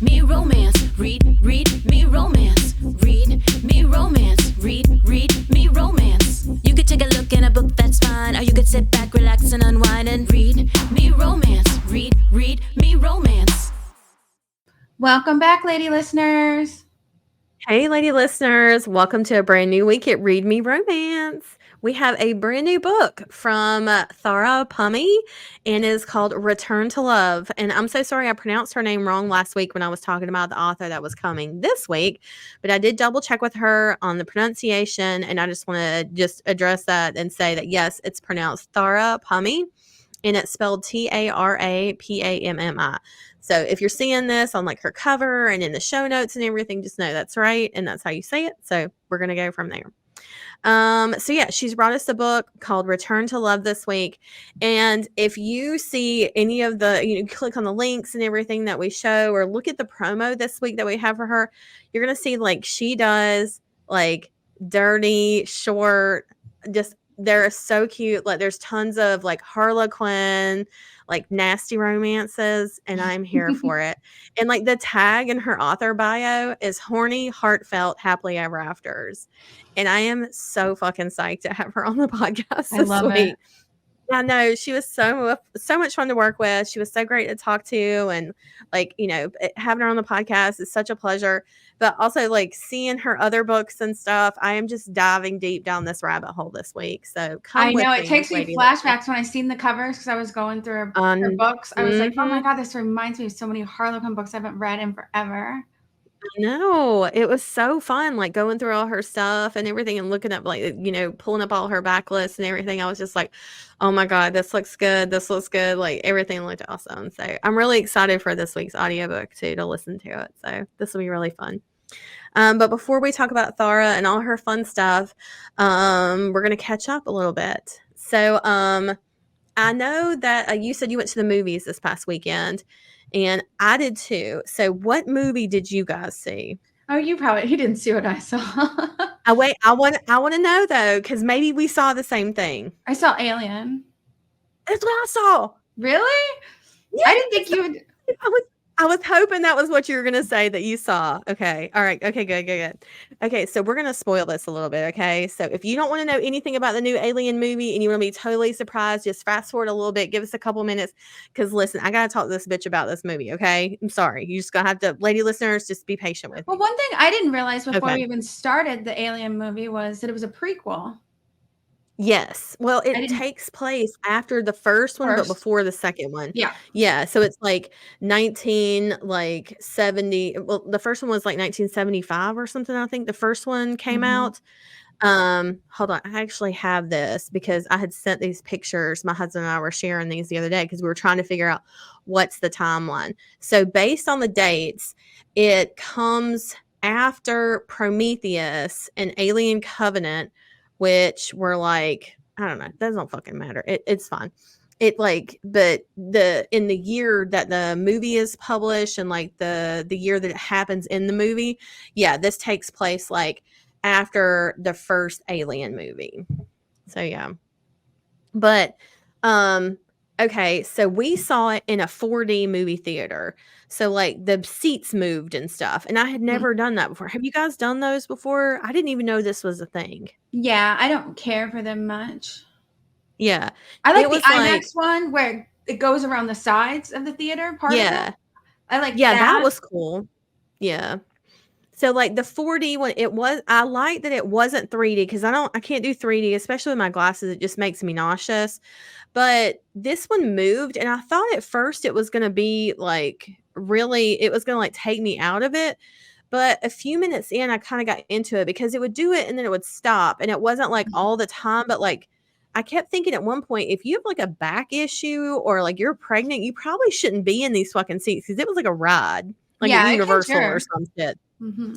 me romance. Read me romance. Read me romance. Read me romance. You could take a look in a book, that's fine. Or you could sit back, relax, and unwind and read me romance. Read me romance. Welcome back, lady listeners. Hey, lady listeners. Welcome to a brand new week at Read Me Romance. We have a brand new book from Pammi, and it is called Return to Love. And I'm so sorry I pronounced her name wrong last week when I was talking about the author that was coming this week, but I did double check with her on the pronunciation, and I just want to just address that and say that yes, it's pronounced Pammi, and it's spelled Tarapammi. So if you're seeing this on like her cover and in the show notes and everything, just know that's right, and that's how you say it. So we're gonna go from there. So yeah, she's brought us a book called Return to Love this week. And if you see any of the, click on the links and everything that we show, or look at the promo this week that we have for her, you're gonna see like she does like dirty, short, just they're so cute. Like there's tons of like Harlequin, like nasty romances, and I'm here for it. And like the tag in her author bio is horny, heartfelt, happily ever afters. And I am so fucking psyched to have her on the podcast I this love week. it. I know she was so much fun to work with. She was so great to talk to, and like having her on the podcast is such a pleasure. But also like seeing her other books and stuff, I am just diving deep down this rabbit hole this week. So come with me. I know it takes me flashbacks when I seen the covers because I was going through her books. I was like, oh my god, this reminds me of so many Harlequin books I haven't read in forever. No, it was so fun, like going through all her stuff and everything and looking up, like, pulling up all her backlists and everything. I was just like, oh my God, this looks good. This looks good. Like everything looked awesome. So I'm really excited for this week's audiobook too, to listen to it. So this will be really fun. But before we talk about Thara and all her fun stuff, we're going to catch up a little bit. So I know that you said you went to the movies this past weekend. And I did too. So what movie did you guys see? Oh, he didn't see what I saw. I want to know though, because maybe we saw the same thing. I saw Alien. That's what I saw. Really? Yeah, I didn't think you would. I was hoping that was what you were going to say that you saw. Okay. All right. Okay, good. Okay, so we're going to spoil this a little bit, okay? So if you don't want to know anything about the new Alien movie and you want to be totally surprised, just fast forward a little bit, give us a couple minutes, because listen, I got to talk to this bitch about this movie, okay? I'm sorry. You just going to have to, lady listeners, just be patient with me. Well, one thing I didn't realize before we even started the Alien movie was that it was a prequel. Yes. Well, it takes place after the first one, but before the second one. Yeah. Yeah. So it's like 1970. Well, the first one was like 1975 or something. I think the first one came out. Hold on. I actually have this because I had sent these pictures. My husband and I were sharing these the other day because we were trying to figure out what's the timeline. So based on the dates, it comes after Prometheus and Alien Covenant, which were like, I don't know, that doesn't fucking matter. It's fine. But in the year that the movie is published and like the year that it happens in the movie, yeah, this takes place like after the first Alien movie. So yeah. But okay, so we saw it in a 4D movie theater. So like the seats moved and stuff. And I had never done that before. Have you guys done those before? I didn't even know this was a thing. Yeah, I don't care for them much. Yeah. I like the IMAX one where it goes around the sides of the theater part of it. I like that. Yeah, that was cool. Yeah. So like the 4D one, I like that it wasn't 3D because I can't do 3D, especially with my glasses. It just makes me nauseous. But this one moved, and I thought at first it was going to be like it was going to like take me out of it. But a few minutes in, I kind of got into it because it would do it and then it would stop. And it wasn't like all the time, but like I kept thinking at one point, if you have like a back issue or like you're pregnant, you probably shouldn't be in these fucking seats because it was like a ride, like a Universal or some shit.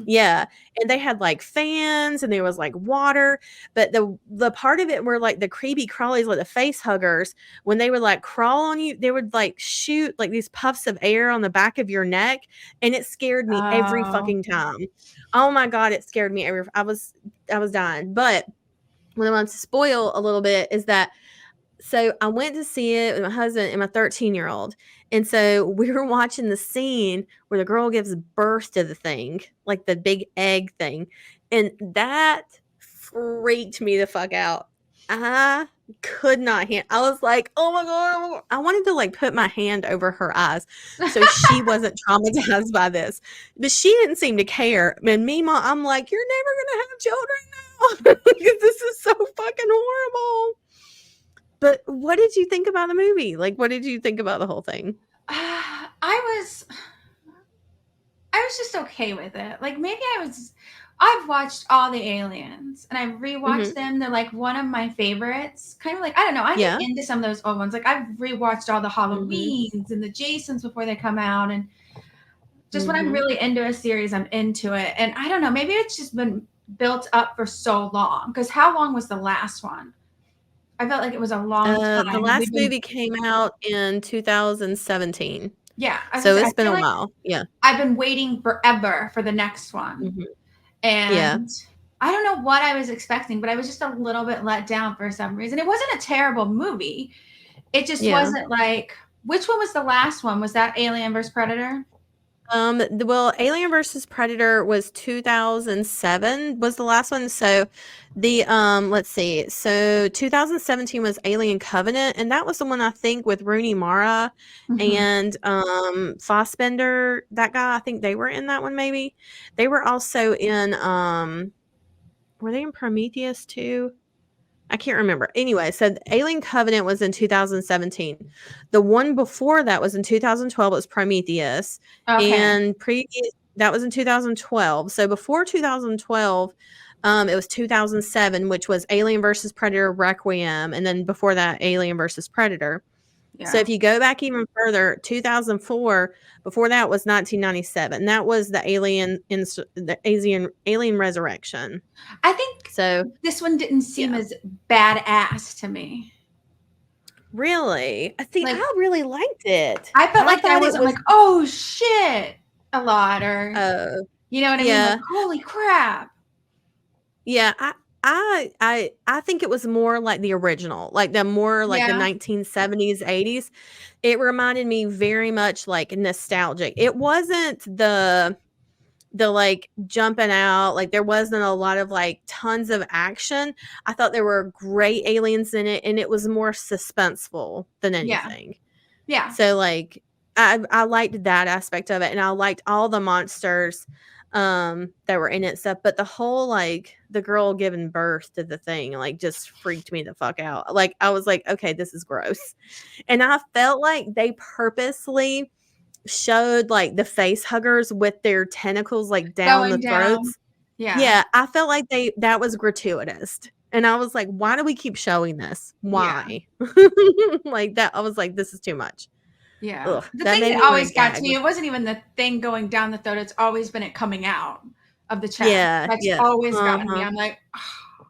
Yeah. And they had like fans and there was like water, but the part of it where like the creepy crawlies, like the face huggers, when they would like crawl on you, they would like shoot like these puffs of air on the back of your neck, and it scared me every fucking time. Oh my God, it scared me I was dying. But what I want to spoil a little bit is that So I went to see it with my husband and my 13-year-old. And so we were watching the scene where the girl gives birth to the thing, like the big egg thing. And that freaked me the fuck out. I could not I was like, oh my God. I wanted to like put my hand over her eyes so she wasn't traumatized by this. But she didn't seem to care. And me, Mom, I'm like, you're never going to have children now because this is so fucking horrible. But what did you think about the movie? Like, what did you think about the whole thing? I was just okay with it. Like, maybe I've watched all the Aliens and I've rewatched them. They're like one of my favorites. Kind of like, I don't know, I get into some of those old ones. Like, I've rewatched all the Halloweens and the Jasons before they come out. And just when I'm really into a series, I'm into it. And I don't know, maybe it's just been built up for so long. Because how long was the last one? I felt like it was a long time. The last movie came out in 2017. Yeah. So it's been a while. Yeah. I've been waiting forever for the next one. And I don't know what I was expecting, but I was just a little bit let down for some reason. It wasn't a terrible movie. It just wasn't like, which one was the last one? Was that Alien vs. Predator? Well, Alien versus Predator was 2007 was the last one. So the let's see. So 2017 was Alien Covenant, and that was the one I think with Rooney Mara and Fassbender, that guy. I think they were in that one. Maybe they were also in were they in Prometheus too? I can't remember. Anyway, so Alien Covenant was in 2017. The one before that was in 2012. It was Prometheus. And that was in 2012. So before 2012, it was 2007, which was Alien versus Predator Requiem. And then before that, Alien versus Predator. Yeah. So if you go back even further, 2004, before that was 1997. That was the Alien Resurrection. I think so. This one didn't seem as badass to me. Really? I think I really liked it. I felt like I wasn't like, oh shit, a lot, or you know what I mean? Like, holy crap. Yeah, I think it was more like the original, like the more like the 1970s, 80s. It reminded me very much like nostalgic. It wasn't the like jumping out, like there wasn't a lot of like tons of action. I thought there were great aliens in it, and it was more suspenseful than anything. Yeah. So like I liked that aspect of it, and I liked all the monsters that were in it stuff, but the whole like the girl giving birth to the thing like just freaked me the fuck out. Like I was like, okay, this is gross. And I felt like they purposely showed like the face huggers with their tentacles like down the throats. Yeah, I felt like that was gratuitous. And I was like, why do we keep showing this? Why? Like that, I was like, this is too much. Yeah. Ugh, the thing that always got to me, it wasn't even the thing going down the throat. It's always been it coming out of the chest. That's always gotten me. I'm like, oh.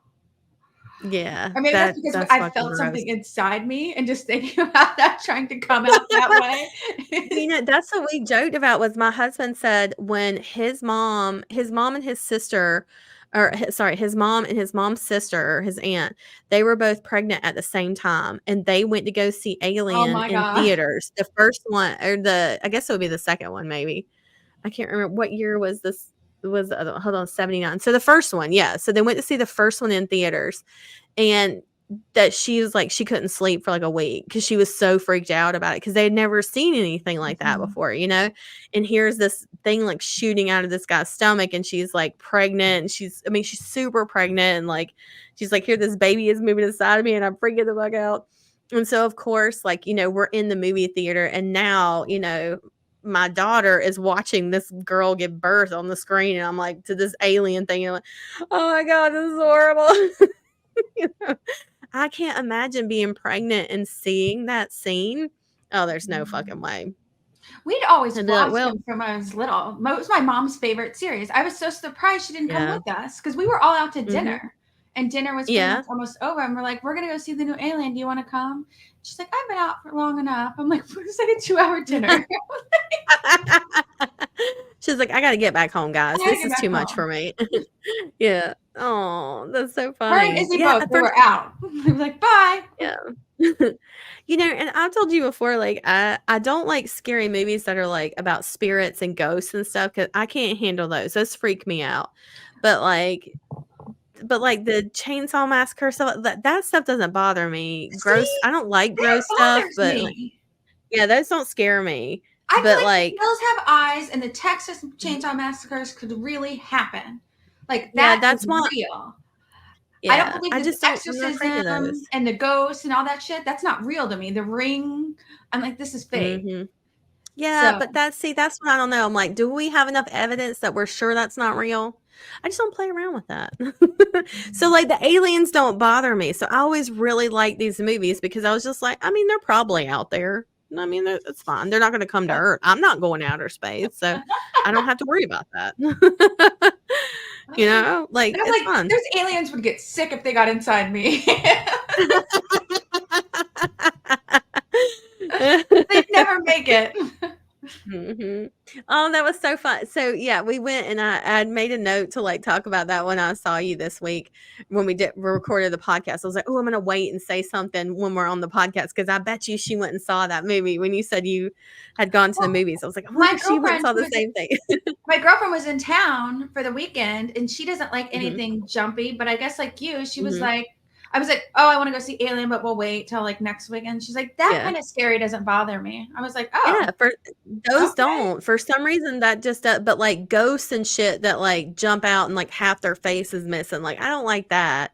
Yeah. Or maybe that's because I felt something inside me and just thinking about that trying to come out that way. You know, that's what we joked about. Was my husband said when his mom and his sister, his mom and his mom's sister, his aunt, they were both pregnant at the same time, and they went to go see Alien in theaters. The first one, or I guess it would be the second one, maybe. I can't remember what year was this. Was hold on, 79. So the first one, so they went to see the first one in theaters, and that she was like, she couldn't sleep for like a week because she was so freaked out about it because they had never seen anything like that before, you know. And here's this thing like shooting out of this guy's stomach, and she's like pregnant, and she's super pregnant, and like she's like, here, this baby is moving inside of me, and I'm freaking the fuck out. And so of course, like, you know, we're in the movie theater, and now, you know, my daughter is watching this girl give birth on the screen, and I'm like, to this alien thing, and I'm like, oh my God, this is horrible. You know, I can't imagine being pregnant and seeing that scene. Oh, there's no fucking way. We'd always watch them from when I was little. It was my mom's favorite series. I was so surprised she didn't come with us because we were all out to dinner. And dinner was almost over. And we're like, we're going to go see the new Alien. Do you want to come? She's like, I've been out for long enough. I'm like, it's like a 2-hour dinner. She's like, I got to get back home, guys. This is too much for me. Yeah. Oh, that's so funny. Her and Izzy both, we were out. We were like, bye. Yeah. And I've told you before, like, I don't like scary movies that are like about spirits and ghosts and stuff because I can't handle those. Those freak me out. But like the Chainsaw Massacre stuff, that stuff doesn't bother me. Gross. See, I don't like that gross stuff, bothers but like, me. yeah, those don't scare me. I feel But like the like, hills have eyes, and the Texas Chainsaw Massacres could really happen. Like yeah, that is that's why. real. I don't Yeah, believe I the just don't. I'm not afraid of exorcism those. and the ghosts and all that shit. That's not real to me. The Ring, I'm like, this is fake. Hmm. Yeah, So but that's what I don't know. I'm like, do we have enough evidence that we're sure that's not real? I just don't play around with that. So like the aliens don't bother me. So I always really like these movies because I was just like, I mean, they're probably out there. I mean, it's fine. They're not going to come to Earth. I'm not going outer space, so I don't have to worry about that. Like and I'm it's like, fun. those aliens would get sick if they got inside me. They'd never make it. Hmm. Oh, that was so fun. So yeah, we went and I made a note to like talk about that when I saw you this week when we recorded the podcast. I was like, oh, I'm gonna wait and say something when we're on the podcast because I bet you she went and saw that movie when you said you had gone to the Well, movies. I was like, I wonder if she went and saw the same thing. my girlfriend was in town for the weekend, and she doesn't like Hmm. anything jumpy. But I guess like you, she was Hmm. like, I was like, oh, I want to go see Alien, but we'll wait till like next weekend. She's like, that Yeah. kind of scary doesn't bother me. I was like, oh, Yeah, for those okay. don't. For some reason that just but like ghosts and shit that like jump out and like half their face is missing. Like I don't like that.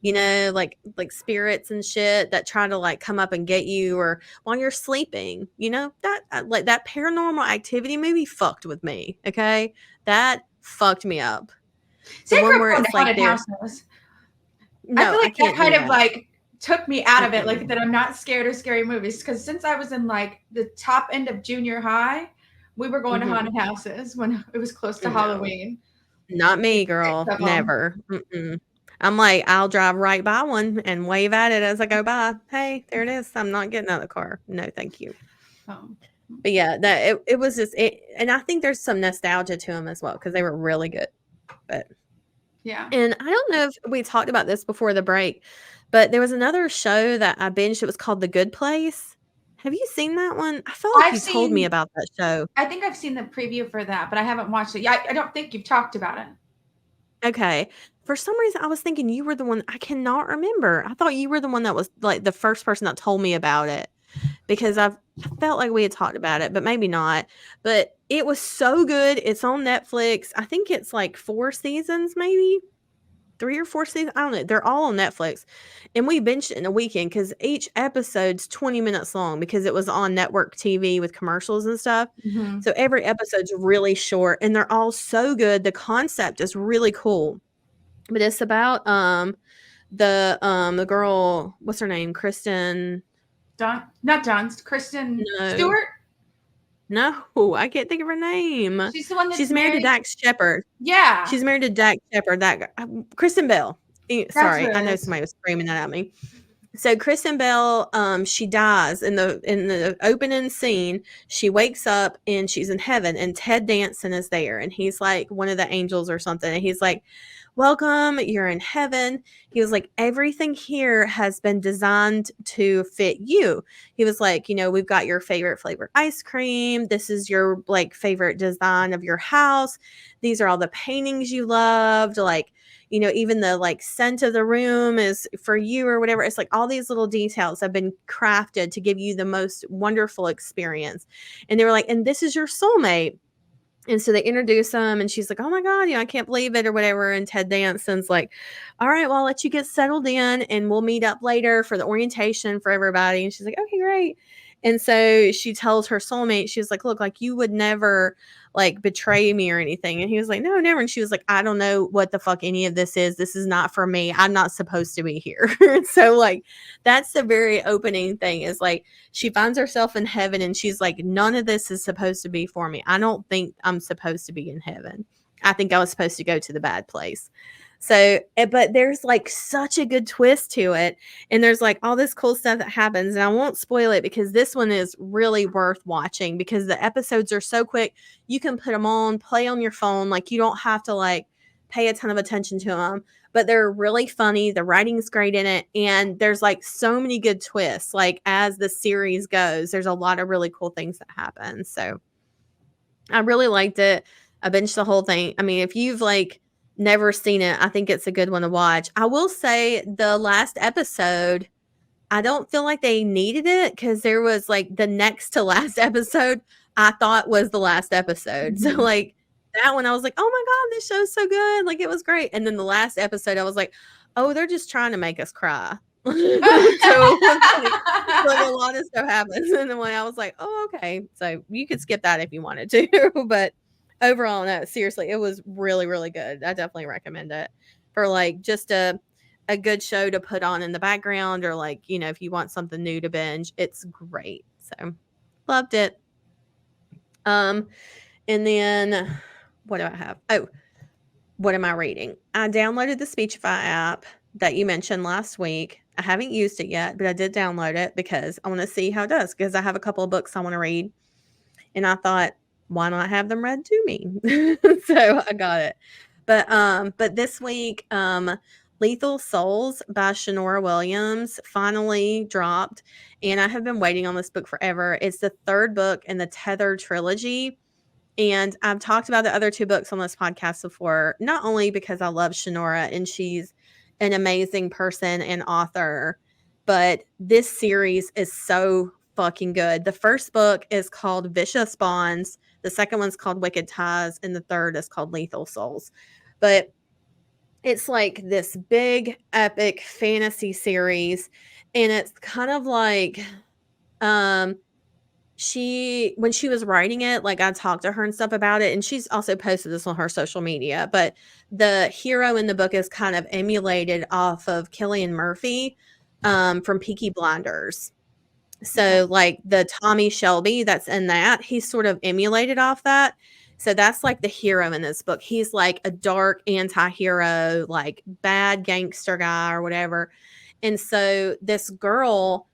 Like spirits and shit that try to like come up and get you or while you're sleeping. That like that Paranormal Activity movie fucked with me. Okay? That fucked me up. See, The I grew one up where going it's to like haunted they're houses. I no, feel I like that can't do kind of that. like took me out I of it, can't do like that. that I'm not scared of scary movies. Because since I was in like the top end of junior high, we were going to Mhm. haunted houses when it was close to No. Halloween. Not me, 6 girl. of 'em. Never. Mm-mm. I'm like, I'll drive right by one and wave at it as I go by. Hey, there it is. I'm not getting out of the car. No, thank you. Oh. But yeah, it was just and I think there's some nostalgia to them as well because they were really good. But Yeah. and I don't know if we talked about this before the break, but there was another show that I binged. It was called The Good Place. Have you seen that one? I feel like I've you told me seen about that show. I think I've seen the preview for that, but I haven't watched it. Yeah, I don't think you've talked about it. Okay. For some reason, I was thinking you were the one. I cannot remember. I thought you were the one that was like the first person that told me about it because I felt like we had talked about it, but maybe not. But it was so good. It's on Netflix. I think it's like 4 seasons, maybe 3 or 4 seasons. I don't know. They're all on Netflix. And we binged it in a weekend because each episode's 20 minutes long because it was on network TV with commercials and stuff. Mhm. So every episode's really short and they're all so good. The concept is really cool. But it's about the girl, what's her name? Kristen. Not Dunst, Kristen No. Stewart. No, I can't think of her name. She's the one that's She's married to Dax Shepard. Yeah. She's married to Dax Shepard. Kristen Bell. Sorry, what I it know is. somebody was screaming that at me. So Kristen Bell, she dies in the opening scene. She wakes up and she's in heaven, and Ted Danson is there, and he's like one of the angels or something, and he's like, "Welcome, you're in heaven." He was like, "Everything here has been designed to fit you." He was like, "We've got your favorite flavor ice cream. This is your like favorite design of your house. These are all the paintings you loved, like." Even the like scent of the room is for you or whatever. It's like all these little details have been crafted to give you the most wonderful experience. And they were like, and this is your soulmate. And so they introduce them and she's like, oh my God, I can't believe it or whatever. And Ted Danson's like, all right, well, I'll let you get settled in and we'll meet up later for the orientation for everybody. And she's like, okay, great. And so she tells her soulmate, she's like, look, like you would never like betray me or anything. And he was like, no, never. And she was like, I don't know what the fuck any of this is. This is not for me. I'm not supposed to be here. So like, that's the very opening thing is like, she finds herself in heaven and she's like, none of this is supposed to be for me. I don't think I'm supposed to be in heaven. I think I was supposed to go to the bad place. So, but there's like such a good twist to it. And there's like all this cool stuff that happens. And I won't spoil it because this one is really worth watching because the episodes are so quick. You can put them on, play on your phone. Like you don't have to like pay a ton of attention to them. but they're really funny. The writing's great in it, and there's like so many good twists. Like as the series goes, there's a lot of really cool things that happen. So I really liked it. I binged the whole thing. I mean, if you've like never seen it, I think it's a good one to watch. I will say the last episode, I don't feel like they needed it because there was like the next to last episode I thought was the last episode. So like that one I was like, oh my God, this show's so good. Like it was great. And then the last episode I was like, oh, they're just trying to make us cry. So it was like a lot of stuff happens. And then when I was like, oh, okay. So you could skip that if you wanted to. But overall, no, seriously, it was really, really good. I definitely recommend it for like just a good show to put on in the background, or like, you know, if you want something new to binge, it's great. So loved it. And then what do I have? Oh, what am I reading? I downloaded the Speechify app that you mentioned last week. I haven't used it yet, but I did download it because I want to see how it does, because I have a couple of books I want to read. And I thought, why not have them read to me? So I got it. But this week, Lethal Souls by Shanora Williams finally dropped, and I have been waiting on this book forever. It's the third book in the Tethered trilogy, and I've talked about the other two books on this podcast before, not only because I love Shanora and she's an amazing person and author, but this series is so fucking good. The first book is called Vicious Bonds, the second one's called Wicked Ties, and the third is called Lethal Souls. But it's like this big epic fantasy series, and it's kind of like when she was writing it, like I talked to her and stuff about it, and she's also posted this on her social media, but the hero in the book is kind of emulated off of Cillian Murphy from Peaky Blinders. So like the Tommy Shelby that's in that, he's sort of emulated off that. So that's like the hero in this book. He's like a dark anti-hero, like bad gangster guy or whatever. And so this girl,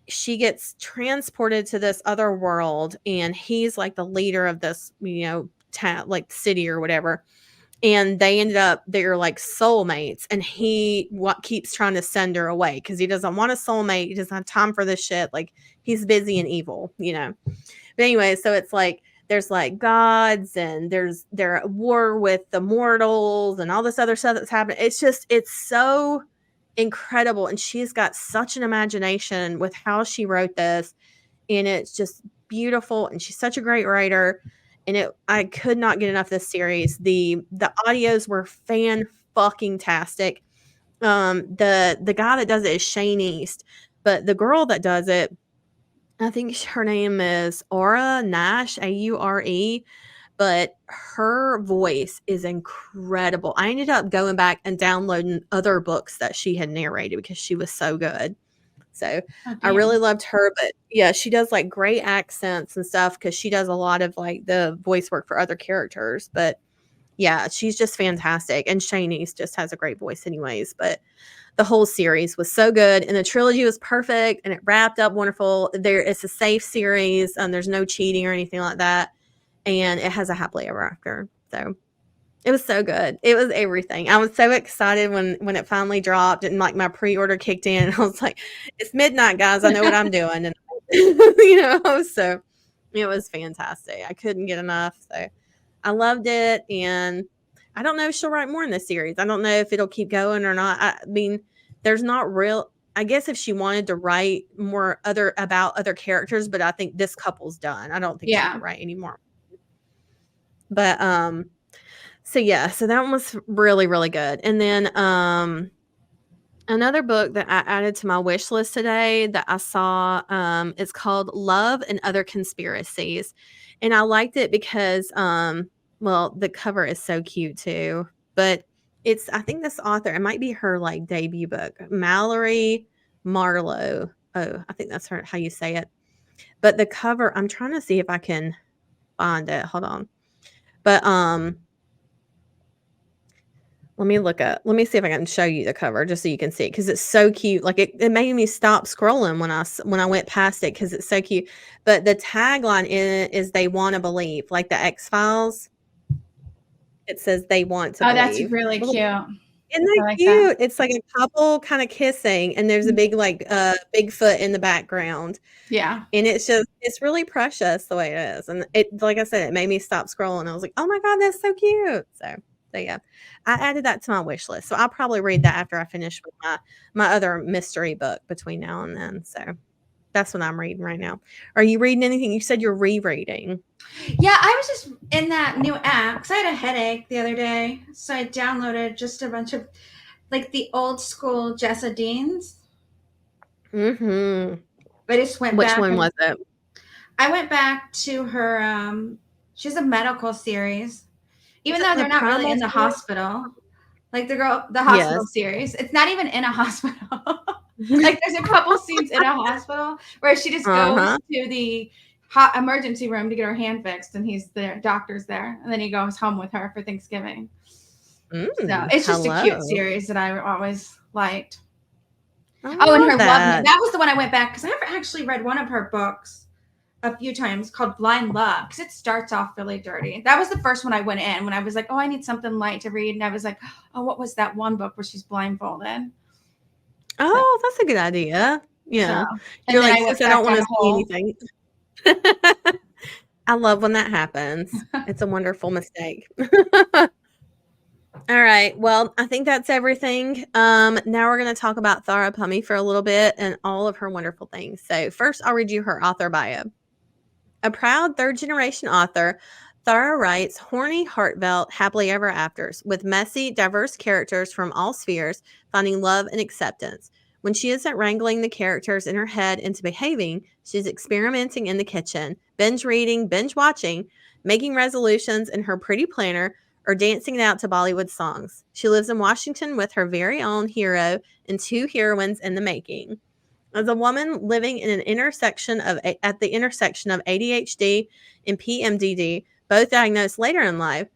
she gets transported to this other world, and he's like the leader of this, you know, like city or whatever. And they're like soulmates, and he keeps trying to send her away because he doesn't want a soulmate. He doesn't have time for this shit. Like he's busy and evil, you know. But anyway, so it's like there's like gods, and they're at war with the mortals and all this other stuff that's happening. It's so incredible, and she's got such an imagination with how she wrote this, and it's just beautiful, and she's such a great writer. And I could not get enough of this series. The audios were fan-fucking-tastic. The guy that does it is Shane East, but the girl that does it, I think her name is Aura Nash, Aure, but her voice is incredible. I ended up going back and downloading other books that she had narrated because she was so good. So I really loved her, but yeah, she does like great accents and stuff because she does a lot of like the voice work for other characters. But yeah, she's just fantastic. And Shane East just has a great voice anyways. But the whole series was so good, and the trilogy was perfect, and it wrapped up wonderful. It's a safe series, and there's no cheating or anything like that. And it has a happily ever after. So it was so good. It was everything. I was so excited when it finally dropped, and like my pre-order kicked in. And I was like, it's midnight, guys. I know what I'm doing. And you know, so it was fantastic. I couldn't get enough. So I loved it. And I don't know if she'll write more in this series. I don't know if it'll keep going or not. I mean, there's not real, I guess if she wanted to write more about other characters, but I think this couple's done. I don't think she can write anymore. But so yeah, so that one was really, really good. And then another book that I added to my wish list today that I saw, it's called Love and Other Conspiracies. And I liked it because well, the cover is so cute too. But I think this author, it might be her like debut book, Mallory Marlowe. Oh, I think that's how you say it. But the cover, I'm trying to see if I can find it. Hold on. But let me see if I can show you the cover just so you can see it, because it's so cute. Like it made me stop scrolling when I went past it because it's so cute. But the tagline is they want to believe, like the X-Files. It says they want to believe. Oh, that's really cute. Isn't I that like that. cute? It's like a couple kinda kissing, and there's a big, like, Bigfoot in the background, Yeah. and it's really precious the way it is, and like I said, it made me stop scrolling. I was like, "Oh my god, that's so cute." So yeah. I added that to my wish list, so I'll probably read that after I finish with my other mystery book between now and then, so that's what I'm reading right now. Are you reading anything? You said you're rereading. Yeah, I was just in that new app because I had a headache the other day. So I downloaded just a bunch of like the old school Jessa Deans. Mhm. I just went Which back one and was it? I went back to her she has a medical series. Is Even it though the they're not really Primal in the Scream? hospital. Like the hospital Yes. series. It's not even in a hospital. Like there's a couple scenes in a hospital where she just goes Uh-huh. to the emergency room to get her hand fixed, and he's there, doctor's there, and then he goes home with her for Thanksgiving. So it's just a cute Hello. series that I always liked. I Oh, and love her love note. that. That was the one I went back because I've actually read one of her books a few times called Blind Love because it starts off really dirty. That was the first one I went in when I was like, oh, I need something light to read. And I was like, oh, what was that one book where she's blindfolded? So, Oh, that's a good idea. so Yeah. and You're then like, I "Sis, went I back don't down wanna a see hole. anything." I love when that happens. It's a wonderful mistake. Alright, well, I think that's everything. Now we're gonna talk about Thara Pummy for a little bit and all of her wonderful things. So, first, I'll read you her author bio. A proud third-generation author, Thara writes horny, heartfelt, happily ever afters with messy, diverse characters from all spheres finding love and acceptance. When she isn't wrangling the characters in her head into behaving, she's experimenting in the kitchen, binge reading, binge watching, making resolutions in her pretty planner, or dancing it out to Bollywood songs. She lives in Washington with her very own hero and two heroines in the making. As a woman living in at the intersection of ADHD and PMDD, both diagnosed later in life,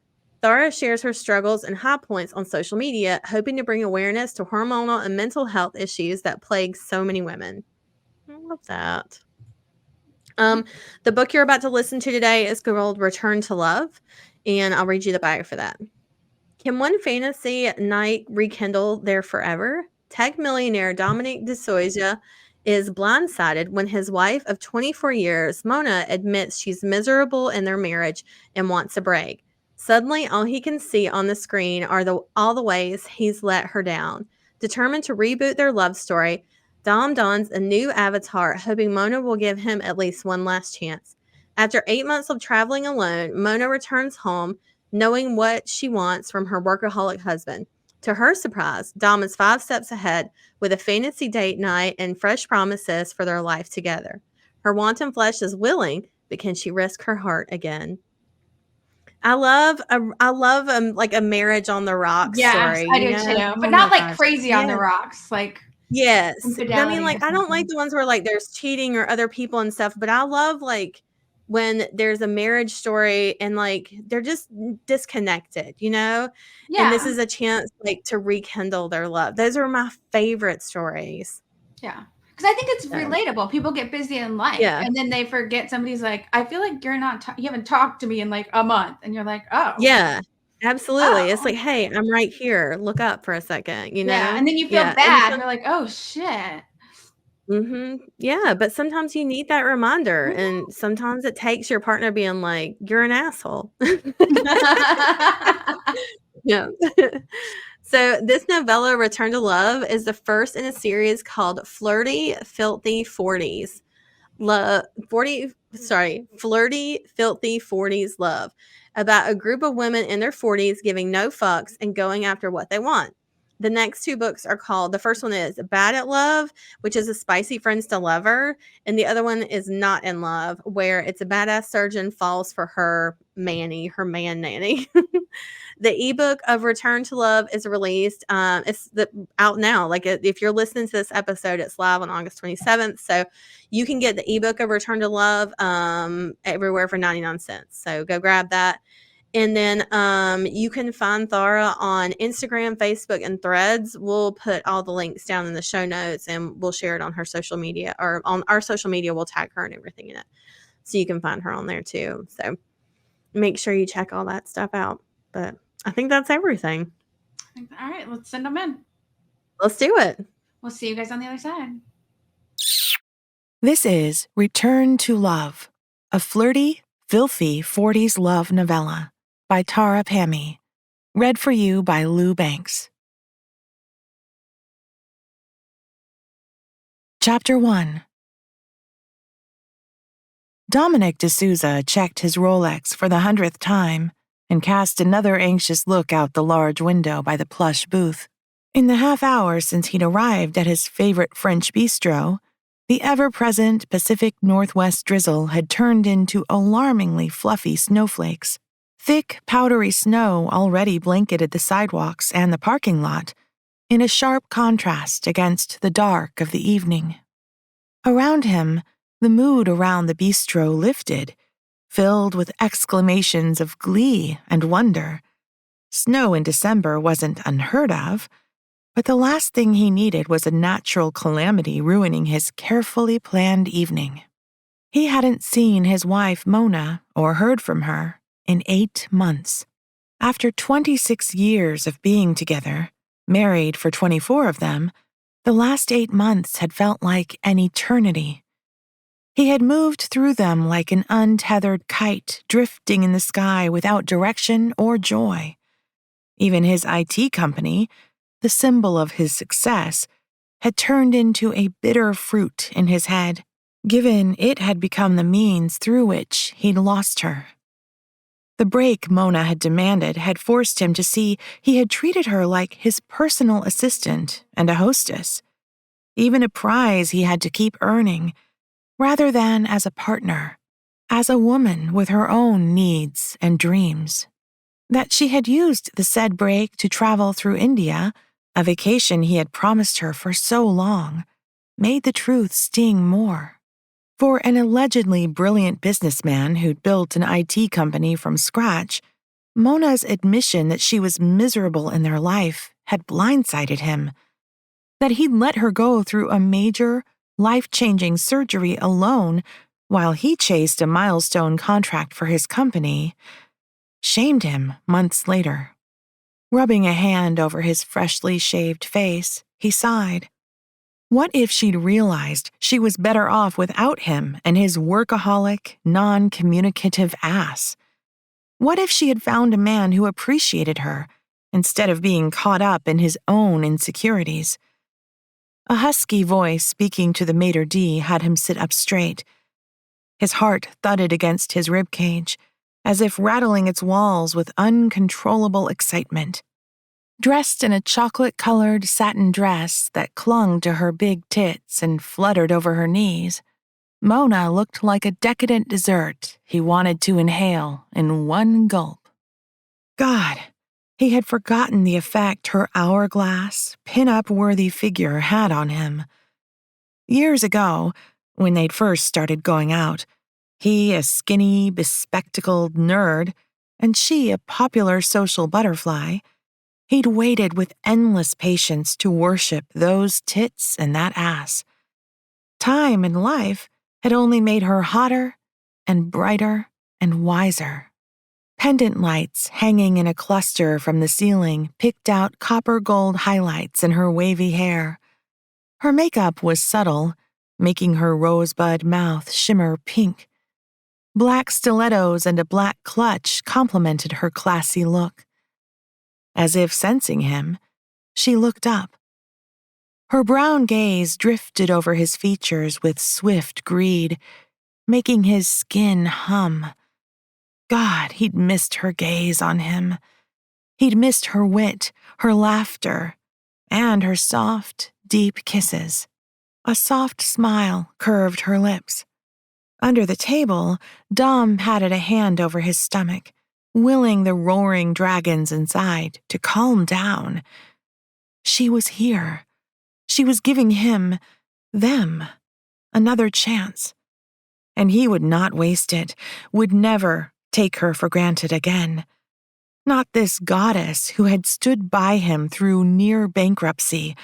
Thara shares her struggles and high points on social media, hoping to bring awareness to hormonal and mental health issues that plague so many women. I love that. The book you're about to listen to today is called Return to Love, and I'll read you the bio for that. Can one fantasy night rekindle their forever? Tech millionaire Dominic D'Souza is blindsided when his wife of 24 years, Mona, admits she's miserable in their marriage and wants a break. Suddenly, all he can see on the screen are all the ways he's let her down. Determined to reboot their love story, Dom dons a new avatar, hoping Mona will give him at least one last chance. After 8 months of traveling alone, Mona returns home knowing what she wants from her workaholic husband. To her surprise, Dom is 5 steps ahead with a fantasy date night and fresh promises for their life together. Her wanton flesh is willing, but can she risk her heart again? I love like a marriage on the rocks Yes, story, I you do know? too, but Oh my not like gosh. crazy on Yeah. the rocks, like Yes. I mean, infidelity or like, I don't like something. the ones where, like, there's cheating or other people and stuff, but I love, like, when there's a marriage story and, like, they're just disconnected, you know? And this Yeah, is a chance, like, to rekindle their love. Those are my favorite stories. yeah. Because I think it's So, relatable. People get busy in life, yeah. and then they forget somebody's like, "I feel like you're not you haven't talked to me in, like, a month," and you're like, "Oh, Yeah. Absolutely. It's oh." like, "Hey, I'm right here. Look up for a second," you Yeah, know? and then you feel Yeah, and bad, you're like, "Oh, shit." mhm. Yeah, but sometimes you need that reminder, Mhm. and sometimes it takes your partner being like, "You're an asshole." Yeah. So this novella, Return to Love, is the first in a series called Flirty, Filthy 40s. Flirty, Filthy 40s Love, about a group of women in their 40s giving no fucks and going after what they want. The next two books are called, the first one is Bad at Love, which is a spicy friends to lover, and the other one is Not in Love, where it's a badass surgeon falls for her man nanny. The ebook of Return to Love is released. Out now. Like if you're listening to this episode, it's live on August 27th. So you can get the ebook of Return to Love everywhere for 99 cents. So go grab that. And then you can find Thara on Instagram, Facebook, and Threads. We'll put all the links down in the show notes and we'll share it on her social media, or on our social media. We'll tag her and everything in it. So you can find her on there too. So make sure you check all that stuff out. But I think that's everything. All right, let's send them in. Let's do it. We'll see you guys on the other side. This is Return to Love, a flirty, filthy 40s love novella by Pammi. Read for you by Lou Banks. Chapter 1. Dominic D'Souza checked his Rolex for the 100th time and cast another anxious look out the large window by the plush booth. In the half hour since he'd arrived at his favorite French bistro, the ever-present Pacific Northwest drizzle had turned into alarmingly fluffy snowflakes. Thick, powdery snow already blanketed the sidewalks and the parking lot, in a sharp contrast against the dark of the evening. Around him, the mood around the bistro lifted, filled with exclamations of glee and wonder. Snow in December wasn't unheard of, but the last thing he needed was a natural calamity ruining his carefully planned evening. He hadn't seen his wife, Mona, or heard from her in 8 months. After 26 years of being together, married for 24 of them, the last 8 months had felt like an eternity. He had moved through them like an untethered kite drifting in the sky without direction or joy. Even his IT company, the symbol of his success, had turned into a bitter fruit in his head, given it had become the means through which he'd lost her. The break Mona had demanded had forced him to see he had treated her like his personal assistant and a hostess, even a prize he had to keep earning, rather than as a partner, as a woman with her own needs and dreams. That she had used the said break to travel through India, a vacation he had promised her for so long, made the truth sting more. For an allegedly brilliant businessman who'd built an IT company from scratch, Mona's admission that she was miserable in their life had blindsided him. That he'd let her go through a major, life-changing surgery alone while he chased a milestone contract for his company shamed him months later. Rubbing a hand over his freshly shaved face, he sighed. What if she'd realized she was better off without him and his workaholic, non-communicative ass? What if she had found a man who appreciated her instead of being caught up in his own insecurities? A husky voice speaking to the maitre d' had him sit up straight. His heart thudded against his ribcage, as if rattling its walls with uncontrollable excitement. Dressed in a chocolate-colored satin dress that clung to her big tits and fluttered over her knees, Mona looked like a decadent dessert he wanted to inhale in one gulp. God, he had forgotten the effect her hourglass, pin-up-worthy figure had on him. Years ago, when they'd first started going out, he a skinny, bespectacled nerd, and she a popular social butterfly, he'd waited with endless patience to worship those tits and that ass. Time and life had only made her hotter and brighter and wiser. Pendant lights hanging in a cluster from the ceiling picked out copper gold highlights in her wavy hair. Her makeup was subtle, making her rosebud mouth shimmer pink. Black stilettos and a black clutch complemented her classy look. As if sensing him, she looked up. Her brown gaze drifted over his features with swift greed, making his skin hum. God, he'd missed her gaze on him. He'd missed her wit, her laughter, and her soft, deep kisses. A soft smile curved her lips. Under the table, Dom patted a hand over his stomach, willing the roaring dragons inside to calm down. She was here. She was giving him, them, another chance. And he would not waste it, would never take her for granted again. Not this goddess who had stood by him through near bankruptcy,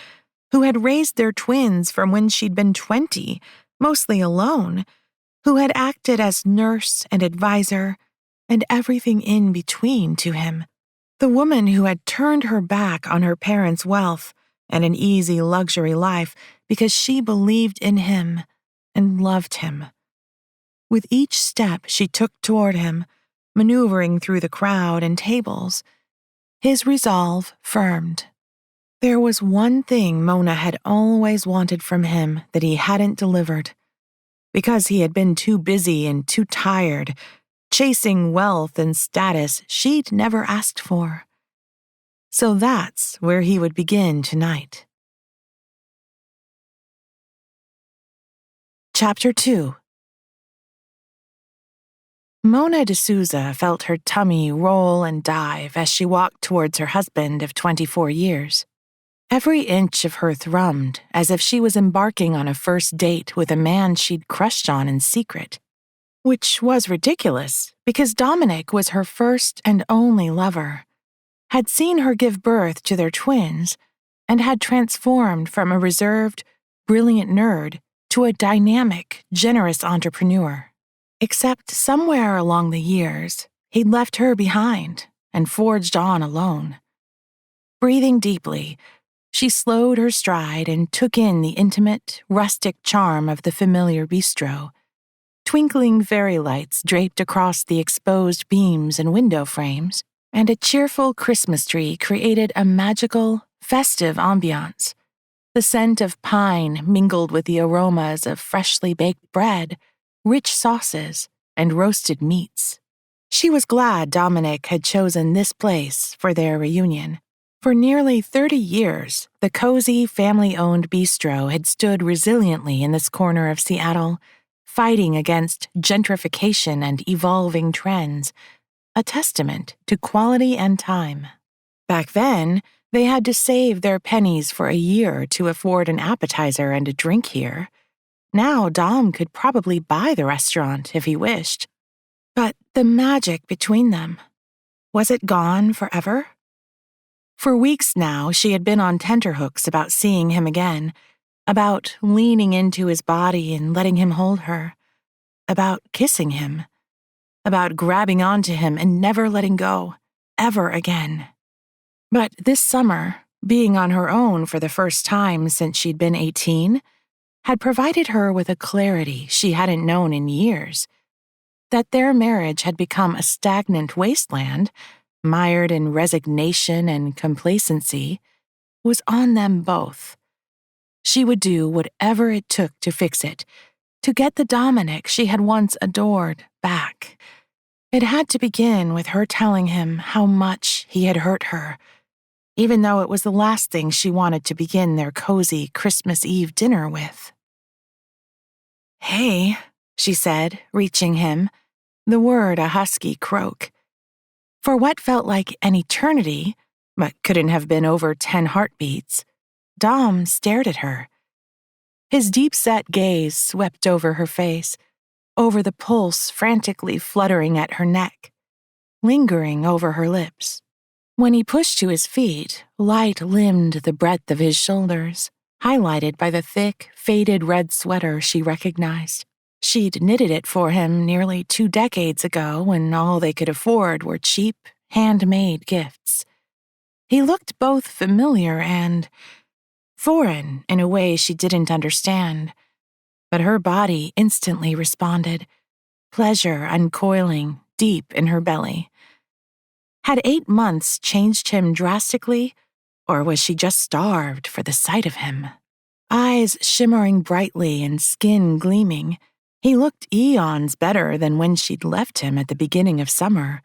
who had raised their twins from when she'd been 20, mostly alone, who had acted as nurse and advisor and everything in between to him. The woman who had turned her back on her parents' wealth and an easy luxury life because she believed in him and loved him. With each step she took toward him, maneuvering through the crowd and tables, his resolve firmed. There was one thing Mona had always wanted from him that he hadn't delivered. Because he had been too busy and too tired, chasing wealth and status she'd never asked for. So that's where he would begin tonight. Chapter 2. Mona D'Souza felt her tummy roll and dive as she walked towards her husband of 24 years. Every inch of her thrummed as if she was embarking on a first date with a man she'd crushed on in secret. Which was ridiculous, because Dominic was her first and only lover, had seen her give birth to their twins, and had transformed from a reserved, brilliant nerd to a dynamic, generous entrepreneur. Except somewhere along the years, he'd left her behind and forged on alone. Breathing deeply, she slowed her stride and took in the intimate, rustic charm of the familiar bistro. Twinkling fairy lights draped across the exposed beams and window frames, and a cheerful Christmas tree created a magical, festive ambiance. The scent of pine mingled with the aromas of freshly baked bread, rich sauces, and roasted meats. She was glad Dominic had chosen this place for their reunion. For nearly 30 years, the cozy, family-owned bistro had stood resiliently in this corner of Seattle, fighting against gentrification and evolving trends, a testament to quality and time. Back then, they had to save their pennies for a year to afford an appetizer and a drink here. Now Dom could probably buy the restaurant if he wished. But the magic between them, was it gone forever? For weeks now, she had been on tenterhooks about seeing him again, about leaning into his body and letting him hold her, about kissing him, about grabbing onto him and never letting go, ever again. But this summer, being on her own for the first time since she'd been 18, had provided her with a clarity she hadn't known in years. That their marriage had become a stagnant wasteland, mired in resignation and complacency, was on them both. She would do whatever it took to fix it, to get the Dominic she had once adored back. It had to begin with her telling him how much he had hurt her, even though it was the last thing she wanted to begin their cozy Christmas Eve dinner with. "Hey," she said, reaching him, the word a husky croak. For what felt like an eternity, but couldn't have been over 10 heartbeats, Dom stared at her. His deep-set gaze swept over her face, over the pulse frantically fluttering at her neck, lingering over her lips. When he pushed to his feet, light limned the breadth of his shoulders, highlighted by the thick, faded red sweater she recognized. She'd knitted it for him nearly 2 decades ago when all they could afford were cheap, handmade gifts. He looked both familiar and foreign in a way she didn't understand, but her body instantly responded, pleasure uncoiling deep in her belly. Had 8 months changed him drastically, or was she just starved for the sight of him? Eyes shimmering brightly and skin gleaming, he looked eons better than when she'd left him at the beginning of summer.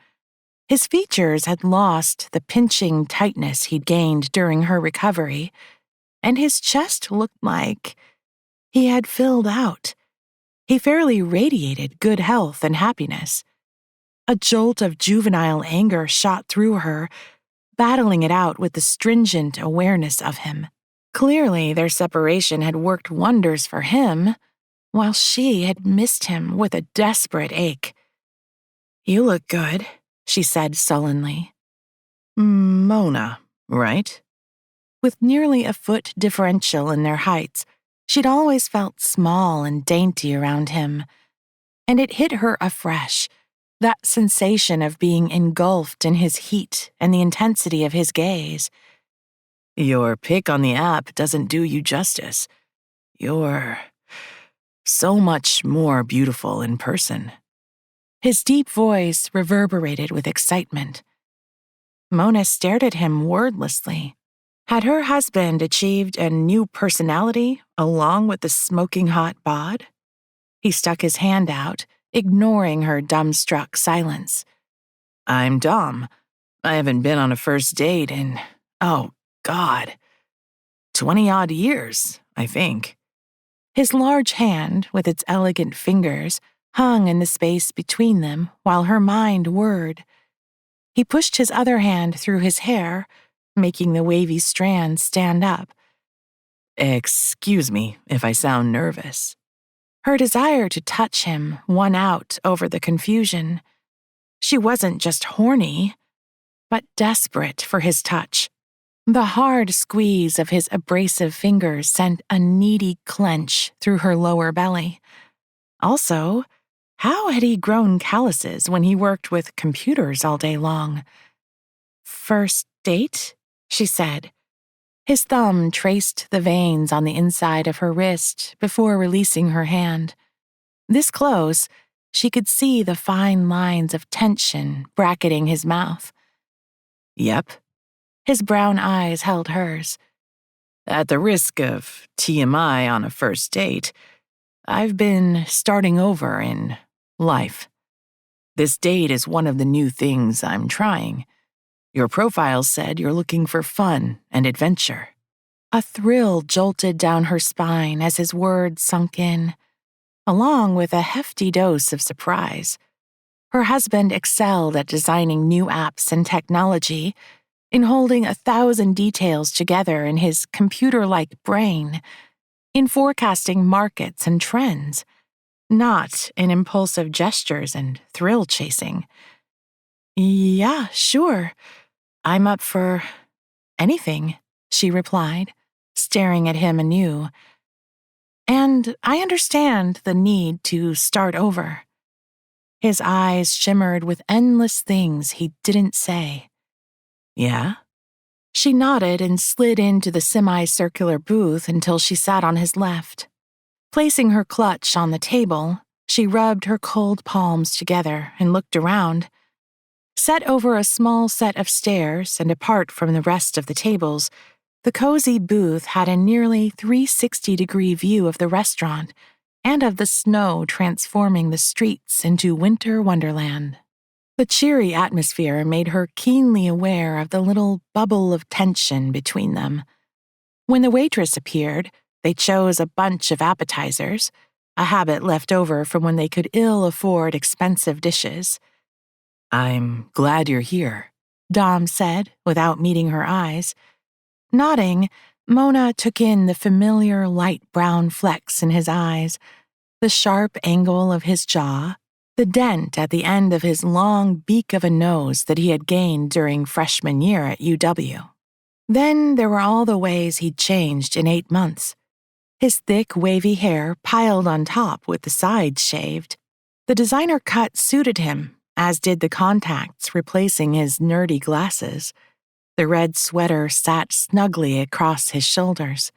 His features had lost the pinching tightness he'd gained during her recovery, and his chest looked like he had filled out. He fairly radiated good health and happiness. A jolt of juvenile anger shot through her, battling it out with the stringent awareness of him. Clearly, their separation had worked wonders for him, while she had missed him with a desperate ache. "You look good," she said sullenly. "Mona, right?" With nearly a foot differential in their heights, she'd always felt small and dainty around him, and it hit her afresh, that sensation of being engulfed in his heat and the intensity of his gaze. Your pic on the app doesn't do you justice. You're so much more beautiful in person. His deep voice reverberated with excitement. Mona stared at him wordlessly. Had her husband achieved a new personality along with the smoking hot bod? He stuck his hand out, ignoring her dumbstruck silence. I'm Dom. I haven't been on a first date in, oh God, 20-odd years, I think. His large hand, with its elegant fingers, hung in the space between them while her mind whirred. He pushed his other hand through his hair, making the wavy strands stand up. Excuse me if I sound nervous. Her desire to touch him won out over the confusion. She wasn't just horny, but desperate for his touch. The hard squeeze of his abrasive fingers sent a needy clench through her lower belly. Also, how had he grown calluses when he worked with computers all day long? First date? She said. His thumb traced the veins on the inside of her wrist before releasing her hand. This close, she could see the fine lines of tension bracketing his mouth. Yep. His brown eyes held hers. At the risk of TMI on a first date, I've been starting over in life. This date is one of the new things I'm trying. Your profile said you're looking for fun and adventure. A thrill jolted down her spine as his words sunk in, along with a hefty dose of surprise. Her husband excelled at designing new apps and technology, in holding 1,000 details together in his computer-like brain, in forecasting markets and trends, not in impulsive gestures and thrill-chasing. Yeah, sure. I'm up for anything, she replied, staring at him anew. And I understand the need to start over. His eyes shimmered with endless things he didn't say. Yeah? She nodded and slid into the semicircular booth until she sat on his left. Placing her clutch on the table, she rubbed her cold palms together and looked around. Set over a small set of stairs and apart from the rest of the tables, the cozy booth had a nearly 360-degree view of the restaurant and of the snow transforming the streets into winter wonderland. The cheery atmosphere made her keenly aware of the little bubble of tension between them. When the waitress appeared, they chose a bunch of appetizers, a habit left over from when they could ill afford expensive dishes. I'm glad you're here, Dom said, without meeting her eyes. Nodding, Mona took in the familiar light brown flecks in his eyes, the sharp angle of his jaw, the dent at the end of his long beak of a nose that he had gained during freshman year at UW. Then there were all the ways he'd changed in 8 months. His thick, wavy hair piled on top with the sides shaved. The designer cut suited him, as did the contacts replacing his nerdy glasses. The red sweater sat snugly across his shoulders.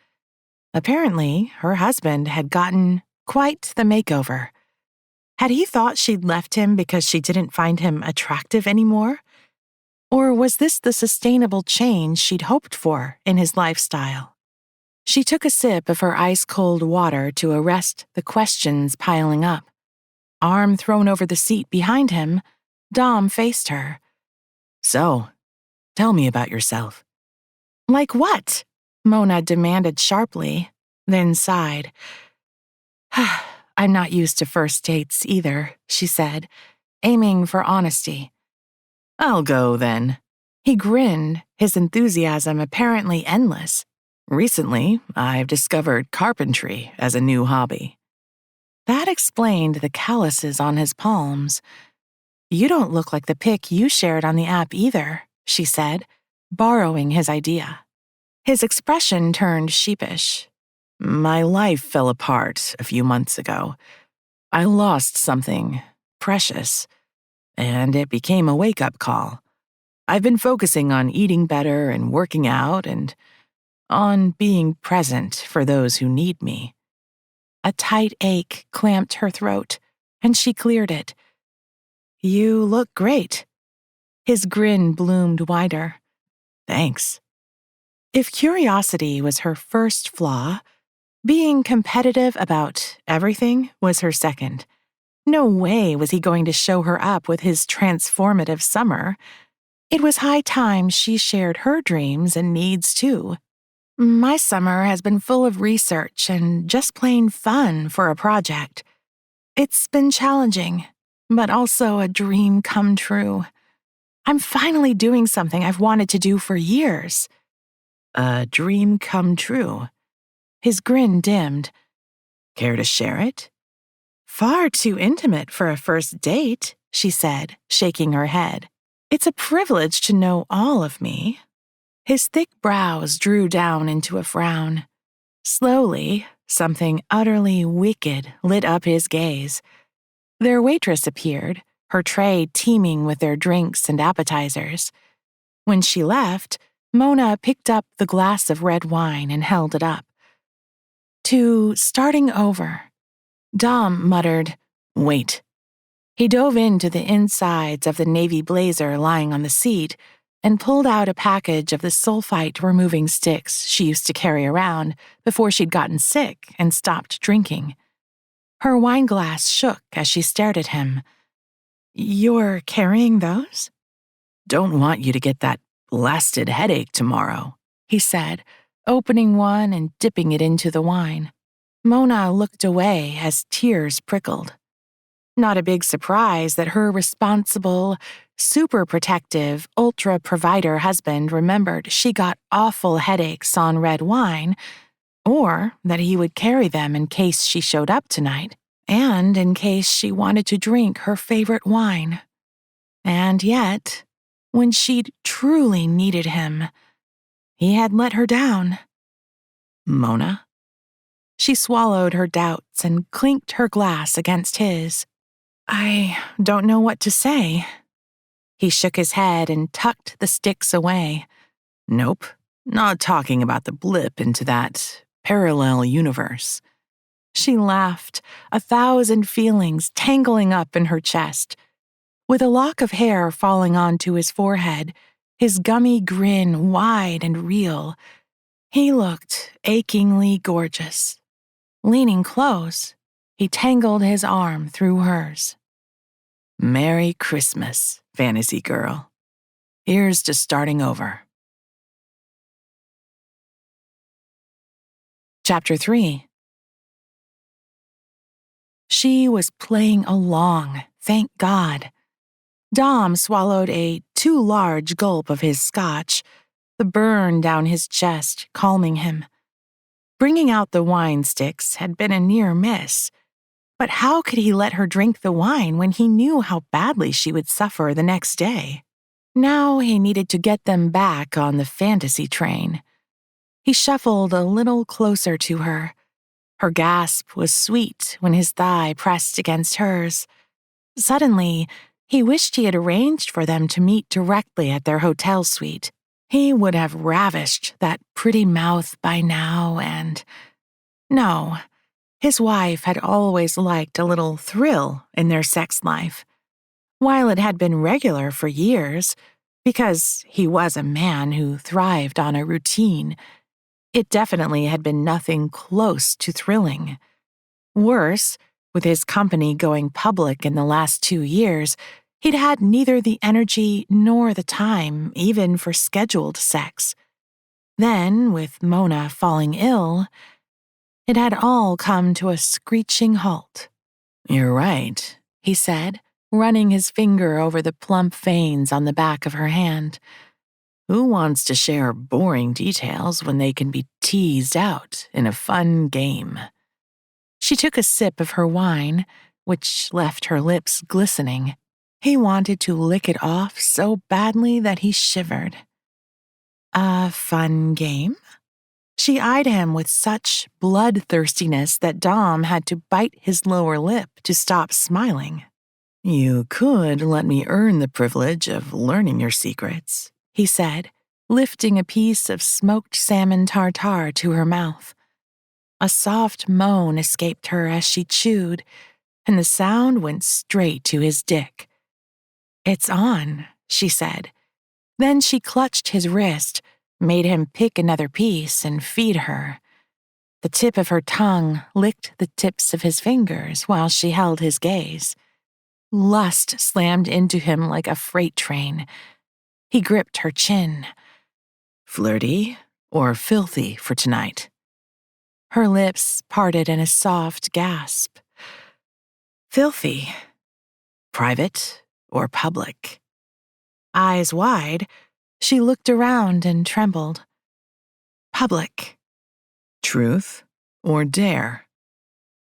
Apparently, her husband had gotten quite the makeover. Had he thought she'd left him because she didn't find him attractive anymore? Or was this the sustainable change she'd hoped for in his lifestyle? She took a sip of her ice-cold water to arrest the questions piling up. Arm thrown over the seat behind him, Dom faced her. So, tell me about yourself. Like what? Mona demanded sharply, then sighed. I'm not used to first dates either, she said, aiming for honesty. I'll go then. He grinned, his enthusiasm apparently endless. Recently, I've discovered carpentry as a new hobby. That explained the calluses on his palms. You don't look like the pic you shared on the app either, she said, borrowing his idea. His expression turned sheepish. My life fell apart a few months ago. I lost something precious, and it became a wake-up call. I've been focusing on eating better and working out and on being present for those who need me. A tight ache clamped her throat, and she cleared it. You look great. His grin bloomed wider. Thanks. If curiosity was her first flaw, being competitive about everything was her second. No way was he going to show her up with his transformative summer. It was high time she shared her dreams and needs too. My summer has been full of research and just plain fun for a project. It's been challenging, but also a dream come true. I'm finally doing something I've wanted to do for years. A dream come true. His grin dimmed. Care to share it? Far too intimate for a first date, she said, shaking her head. It's a privilege to know all of me. His thick brows drew down into a frown. Slowly, something utterly wicked lit up his gaze. Their waitress appeared, her tray teeming with their drinks and appetizers. When she left, Mona picked up the glass of red wine and held it up. To starting over. Dom muttered, "Wait." He dove into the insides of the navy blazer lying on the seat and pulled out a package of the sulfite-removing sticks she used to carry around before she'd gotten sick and stopped drinking. Her wine glass shook as she stared at him. You're carrying those? Don't want you to get that blasted headache tomorrow, he said, opening one and dipping it into the wine. Mona looked away as tears prickled. Not a big surprise that her responsible, super protective, ultra-provider husband remembered she got awful headaches on red wine, or that he would carry them in case she showed up tonight, and in case she wanted to drink her favorite wine. And yet, when she'd truly needed him, he had let her down. Mona? She swallowed her doubts and clinked her glass against his. I don't know what to say. He shook his head and tucked the sticks away. Nope, not talking about the blip into that parallel universe. She laughed, 1,000 feelings tangling up in her chest. With a lock of hair falling onto his forehead, his gummy grin wide and real, he looked achingly gorgeous. Leaning close, he tangled his arm through hers. Merry Christmas, fantasy girl. Here's to starting over. Chapter 3. She was playing along, thank God. Dom swallowed a too large gulp of his scotch, the burn down his chest calming him. Bringing out the wine sticks had been a near miss, but how could he let her drink the wine when he knew how badly she would suffer the next day? Now he needed to get them back on the fantasy train. He shuffled a little closer to her. Her gasp was sweet when his thigh pressed against hers. Suddenly, he wished he had arranged for them to meet directly at their hotel suite. He would have ravished that pretty mouth by now and... No, his wife had always liked a little thrill in their sex life. While it had been regular for years, because he was a man who thrived on a routine, it definitely had been nothing close to thrilling. Worse, with his company going public in the last 2 years, he'd had neither the energy nor the time even for scheduled sex. Then, with Mona falling ill, it had all come to a screeching halt. You're right, he said, running his finger over the plump veins on the back of her hand. Who wants to share boring details when they can be teased out in a fun game? She took a sip of her wine, which left her lips glistening. He wanted to lick it off so badly that he shivered. A fun game? She eyed him with such bloodthirstiness that Dom had to bite his lower lip to stop smiling. You could let me earn the privilege of learning your secrets, he said, lifting a piece of smoked salmon tartare to her mouth. A soft moan escaped her as she chewed, and the sound went straight to his dick. It's on, she said. Then she clutched his wrist, made him pick another piece and feed her. The tip of her tongue licked the tips of his fingers while she held his gaze. Lust slammed into him like a freight train. He gripped her chin. Flirty or filthy for tonight? Her lips parted in a soft gasp. Filthy. Private or public? Eyes wide, she looked around and trembled. Public. Truth or dare?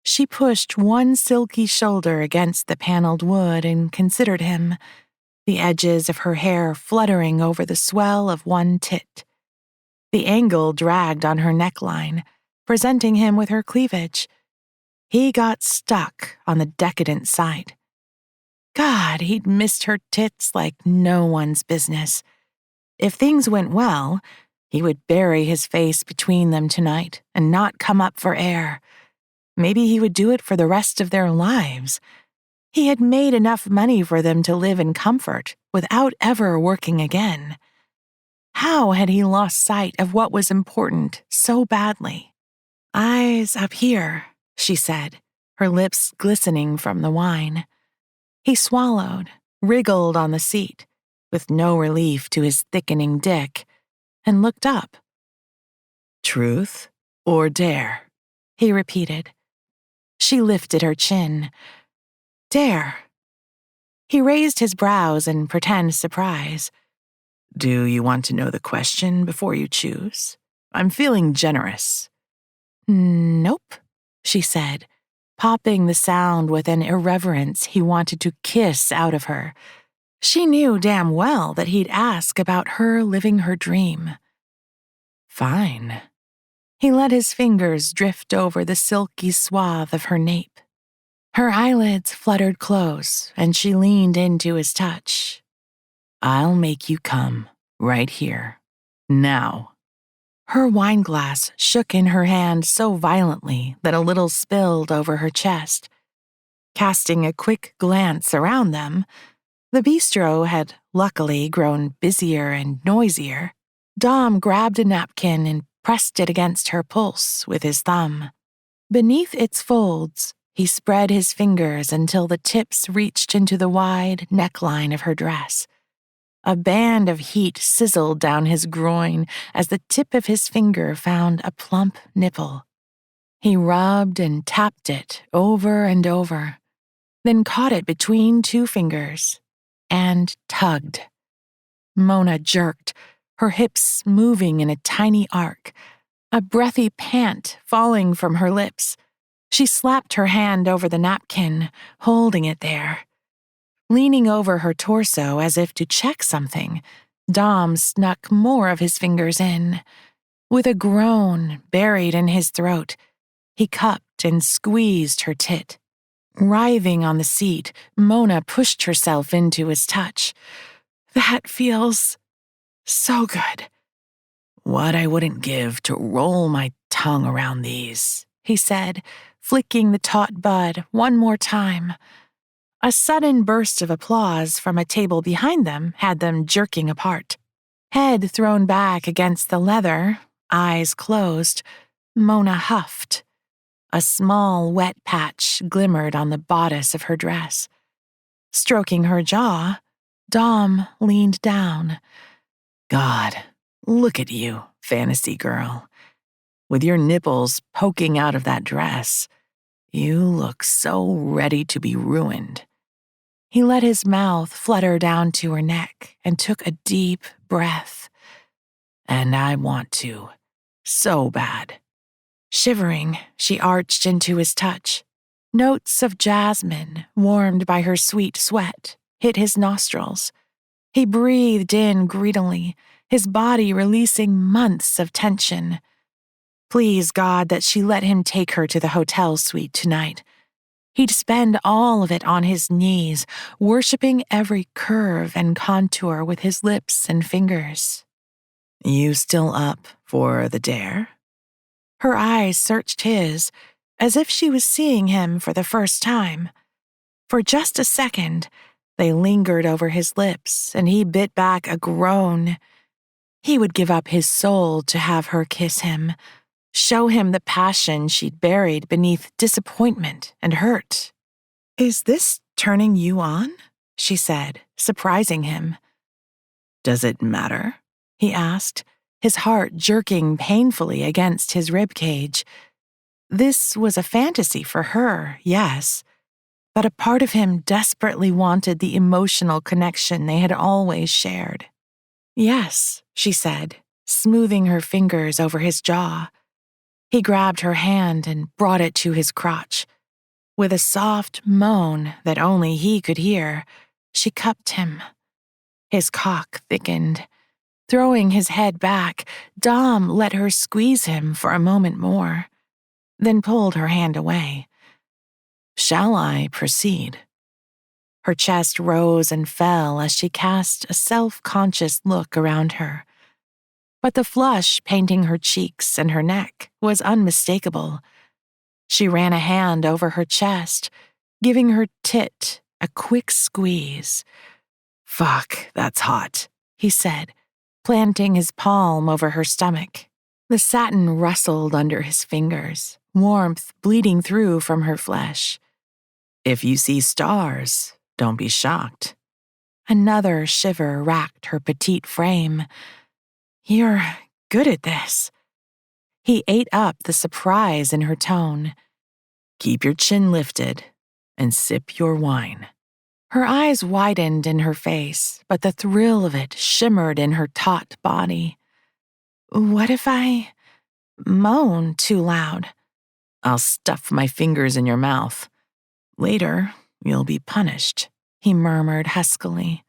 She pushed one silky shoulder against the paneled wood and considered him, the edges of her hair fluttering over the swell of one tit. The angle dragged on her neckline, presenting him with her cleavage. He got stuck on the decadent side. God, he'd missed her tits like no one's business. If things went well, he would bury his face between them tonight and not come up for air. Maybe he would do it for the rest of their lives. He had made enough money for them to live in comfort without ever working again. How had he lost sight of what was important so badly? Eyes up here, she said, her lips glistening from the wine. He swallowed, wriggled on the seat, with no relief to his thickening dick, and looked up. Truth or dare? He repeated. She lifted her chin. Dare. He raised his brows in pretend surprise. Do you want to know the question before you choose? I'm feeling generous. Nope, she said, popping the sound with an irreverence he wanted to kiss out of her. She knew damn well that he'd ask about her living her dream. Fine. He let his fingers drift over the silky swath of her nape. Her eyelids fluttered close, and she leaned into his touch. I'll make you come, right here, now. Her wineglass shook in her hand so violently that a little spilled over her chest. Casting a quick glance around them, the bistro had luckily grown busier and noisier. Dom grabbed a napkin and pressed it against her pulse with his thumb. Beneath its folds, he spread his fingers until the tips reached into the wide neckline of her dress. A band of heat sizzled down his groin as the tip of his finger found a plump nipple. He rubbed and tapped it over and over, then caught it between two fingers and tugged. Mona jerked, her hips moving in a tiny arc, a breathy pant falling from her lips. She slapped her hand over the napkin, holding it there. Leaning over her torso as if to check something, Dom snuck more of his fingers in. With a groan buried in his throat, he cupped and squeezed her tit. Writhing on the seat, Mona pushed herself into his touch. That feels so good. What I wouldn't give to roll my tongue around these, he said, flicking the taut bud one more time. A sudden burst of applause from a table behind them had them jerking apart. Head thrown back against the leather, eyes closed, Mona huffed. A small wet patch glimmered on the bodice of her dress. Stroking her jaw, Dom leaned down. God, look at you, fantasy girl. With your nipples poking out of that dress, you look so ready to be ruined. He let his mouth flutter down to her neck and took a deep breath. And I want to, so bad. Shivering, she arched into his touch. Notes of jasmine, warmed by her sweet sweat, hit his nostrils. He breathed in greedily, his body releasing months of tension. Please God that she let him take her to the hotel suite tonight. He'd spend all of it on his knees, worshiping every curve and contour with his lips and fingers. You still up for the dare? Her eyes searched his, as if she was seeing him for the first time. For just a second, they lingered over his lips, and he bit back a groan. He would give up his soul to have her kiss him, show him the passion she'd buried beneath disappointment and hurt. Is this turning you on? She said, surprising him. Does it matter? He asked, his heart jerking painfully against his ribcage. This was a fantasy for her, yes, but a part of him desperately wanted the emotional connection they had always shared. Yes, she said, smoothing her fingers over his jaw. He grabbed her hand and brought it to his crotch. With a soft moan that only he could hear, she cupped him. His cock thickened. Throwing his head back, Dom let her squeeze him for a moment more, then pulled her hand away. Shall I proceed? Her chest rose and fell as she cast a self-conscious look around her. But the flush painting her cheeks and her neck was unmistakable. She ran a hand over her chest, giving her tit a quick squeeze. Fuck, that's hot, he said, planting his palm over her stomach. The satin rustled under his fingers, warmth bleeding through from her flesh. If you see stars, don't be shocked. Another shiver racked her petite frame. You're good at this. He ate up the surprise in her tone. Keep your chin lifted and sip your wine. Her eyes widened in her face, but the thrill of it shimmered in her taut body. What if I moan too loud? I'll stuff my fingers in your mouth. Later, you'll be punished, he murmured huskily.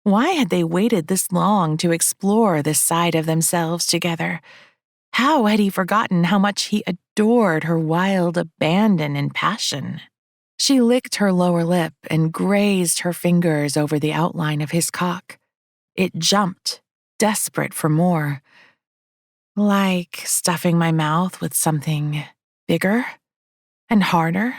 Why had they waited this long to explore this side of themselves together? How had he forgotten how much he adored her wild abandon and passion? She licked her lower lip and grazed her fingers over the outline of his cock. It jumped, desperate for more. Like stuffing my mouth with something bigger and harder.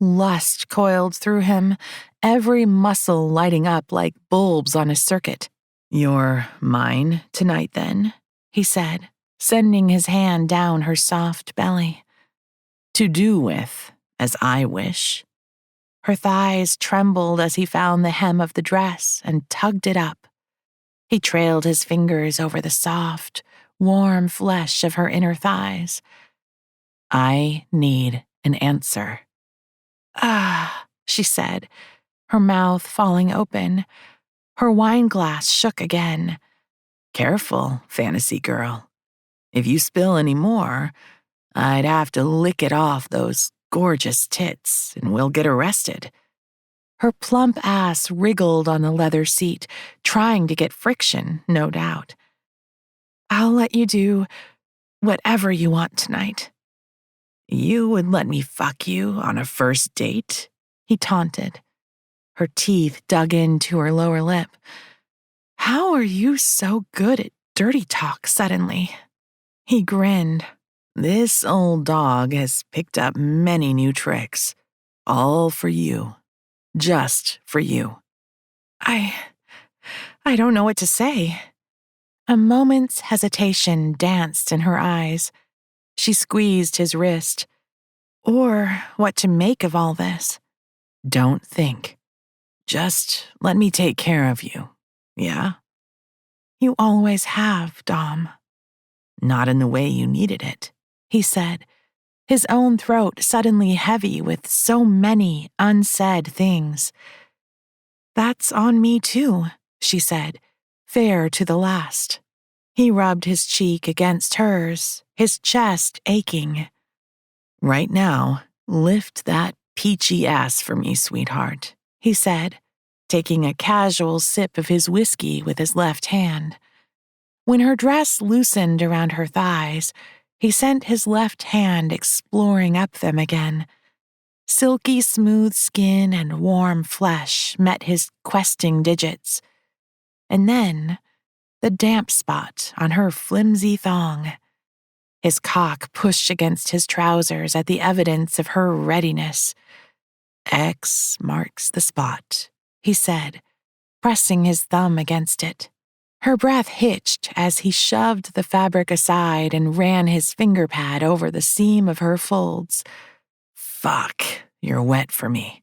Lust coiled through him, every muscle lighting up like bulbs on a circuit. You're mine tonight, then, he said, sending his hand down her soft belly. To do with as I wish. Her thighs trembled as he found the hem of the dress and tugged it up. He trailed his fingers over the soft, warm flesh of her inner thighs. I need an answer. Ah, she said, her mouth falling open. Her wine glass shook again. Careful, fantasy girl. If you spill any more, I'd have to lick it off those gorgeous tits, and we'll get arrested. Her plump ass wriggled on the leather seat, trying to get friction, no doubt. I'll let you do whatever you want tonight. You would let me fuck you on a first date? He taunted. Her teeth dug into her lower lip. How are you so good at dirty talk suddenly? He grinned. This old dog has picked up many new tricks. All for you. Just for you. I don't know what to say. A moment's hesitation danced in her eyes. She squeezed his wrist. Or what to make of all this. Don't think. Just let me take care of you. Yeah? You always have, Dom. Not in the way you needed it, he said, his own throat suddenly heavy with so many unsaid things. That's on me too, she said, fair to the last. He rubbed his cheek against hers, his chest aching. Right now, lift that peachy ass for me, sweetheart, he said, taking a casual sip of his whiskey with his left hand. When her dress loosened around her thighs, he sent his left hand exploring up them again. Silky smooth skin and warm flesh met his questing digits. And then, the damp spot on her flimsy thong. His cock pushed against his trousers at the evidence of her readiness. X marks the spot, he said, pressing his thumb against it. Her breath hitched as he shoved the fabric aside and ran his finger pad over the seam of her folds. Fuck, you're wet for me.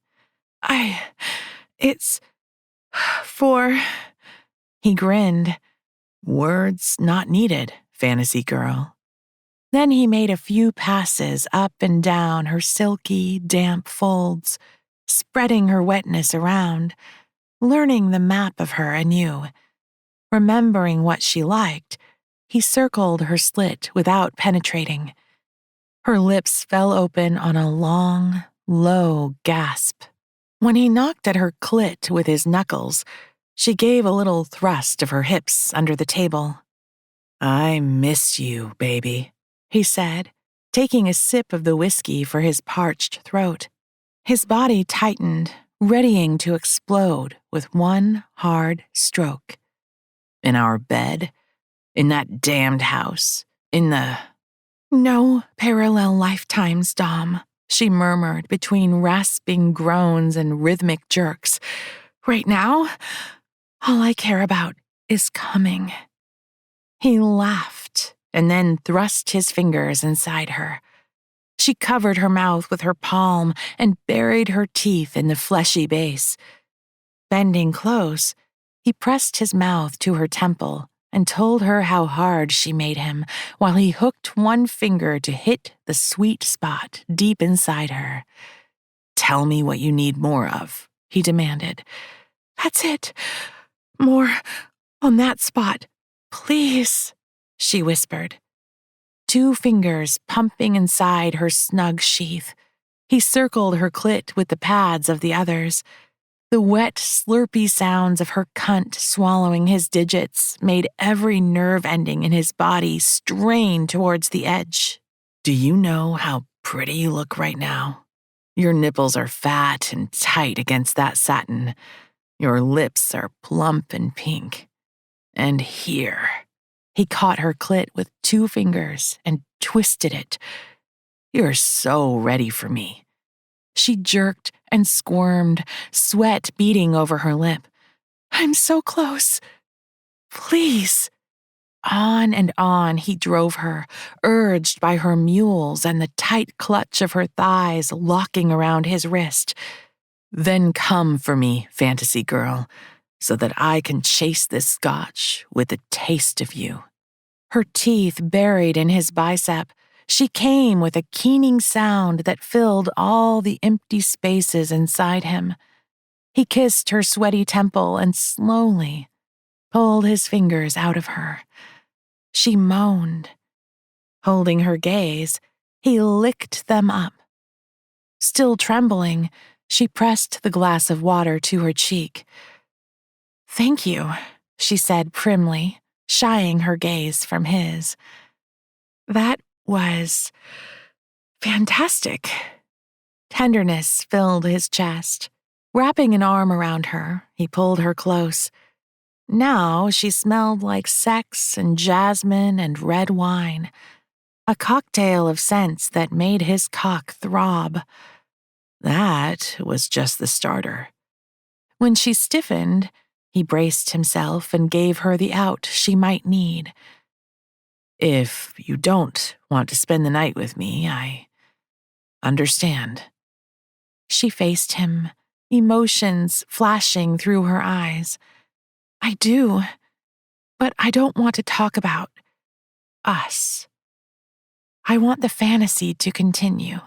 It's for... He grinned. Words not needed, fantasy girl. Then he made a few passes up and down her silky, damp folds, spreading her wetness around, learning the map of her anew. Remembering what she liked, he circled her slit without penetrating. Her lips fell open on a long, low gasp. When he knocked at her clit with his knuckles, she gave a little thrust of her hips under the table. I miss you, baby, he said, taking a sip of the whiskey for his parched throat. His body tightened, readying to explode with one hard stroke. In our bed, in that damned house, in the... No parallel lifetimes, Dom, she murmured between rasping groans and rhythmic jerks. Right now, all I care about is coming. He laughed and then thrust his fingers inside her. She covered her mouth with her palm and buried her teeth in the fleshy base. Bending close, he pressed his mouth to her temple and told her how hard she made him while he hooked one finger to hit the sweet spot deep inside her. Tell me what you need more of, he demanded. That's it. More on that spot, please, she whispered. 2 fingers pumping inside her snug sheath. He circled her clit with the pads of the others. The wet, slurpy sounds of her cunt swallowing his digits made every nerve ending in his body strain towards the edge. Do you know how pretty you look right now? Your nipples are fat and tight against that satin. Your lips are plump and pink. And here, he caught her clit with 2 fingers and twisted it. You're so ready for me. She jerked and squirmed, sweat beading over her lip. I'm so close. Please. On and on he drove her, urged by her mules and the tight clutch of her thighs locking around his wrist. Then come for me, fantasy girl, so that I can chase this scotch with a taste of you. Her teeth buried in his bicep, she came with a keening sound that filled all the empty spaces inside him. He kissed her sweaty temple and slowly pulled his fingers out of her. She moaned. Holding her gaze, he licked them up. Still trembling, she pressed the glass of water to her cheek. Thank you, she said primly, shying her gaze from his. That was fantastic. Tenderness filled his chest. Wrapping an arm around her, he pulled her close. Now she smelled like sex and jasmine and red wine, a cocktail of scents that made his cock throb. That was just the starter. When she stiffened, he braced himself and gave her the out she might need. If you don't want to spend the night with me, I understand. She faced him, emotions flashing through her eyes. I do, but I don't want to talk about us. I want the fantasy to continue.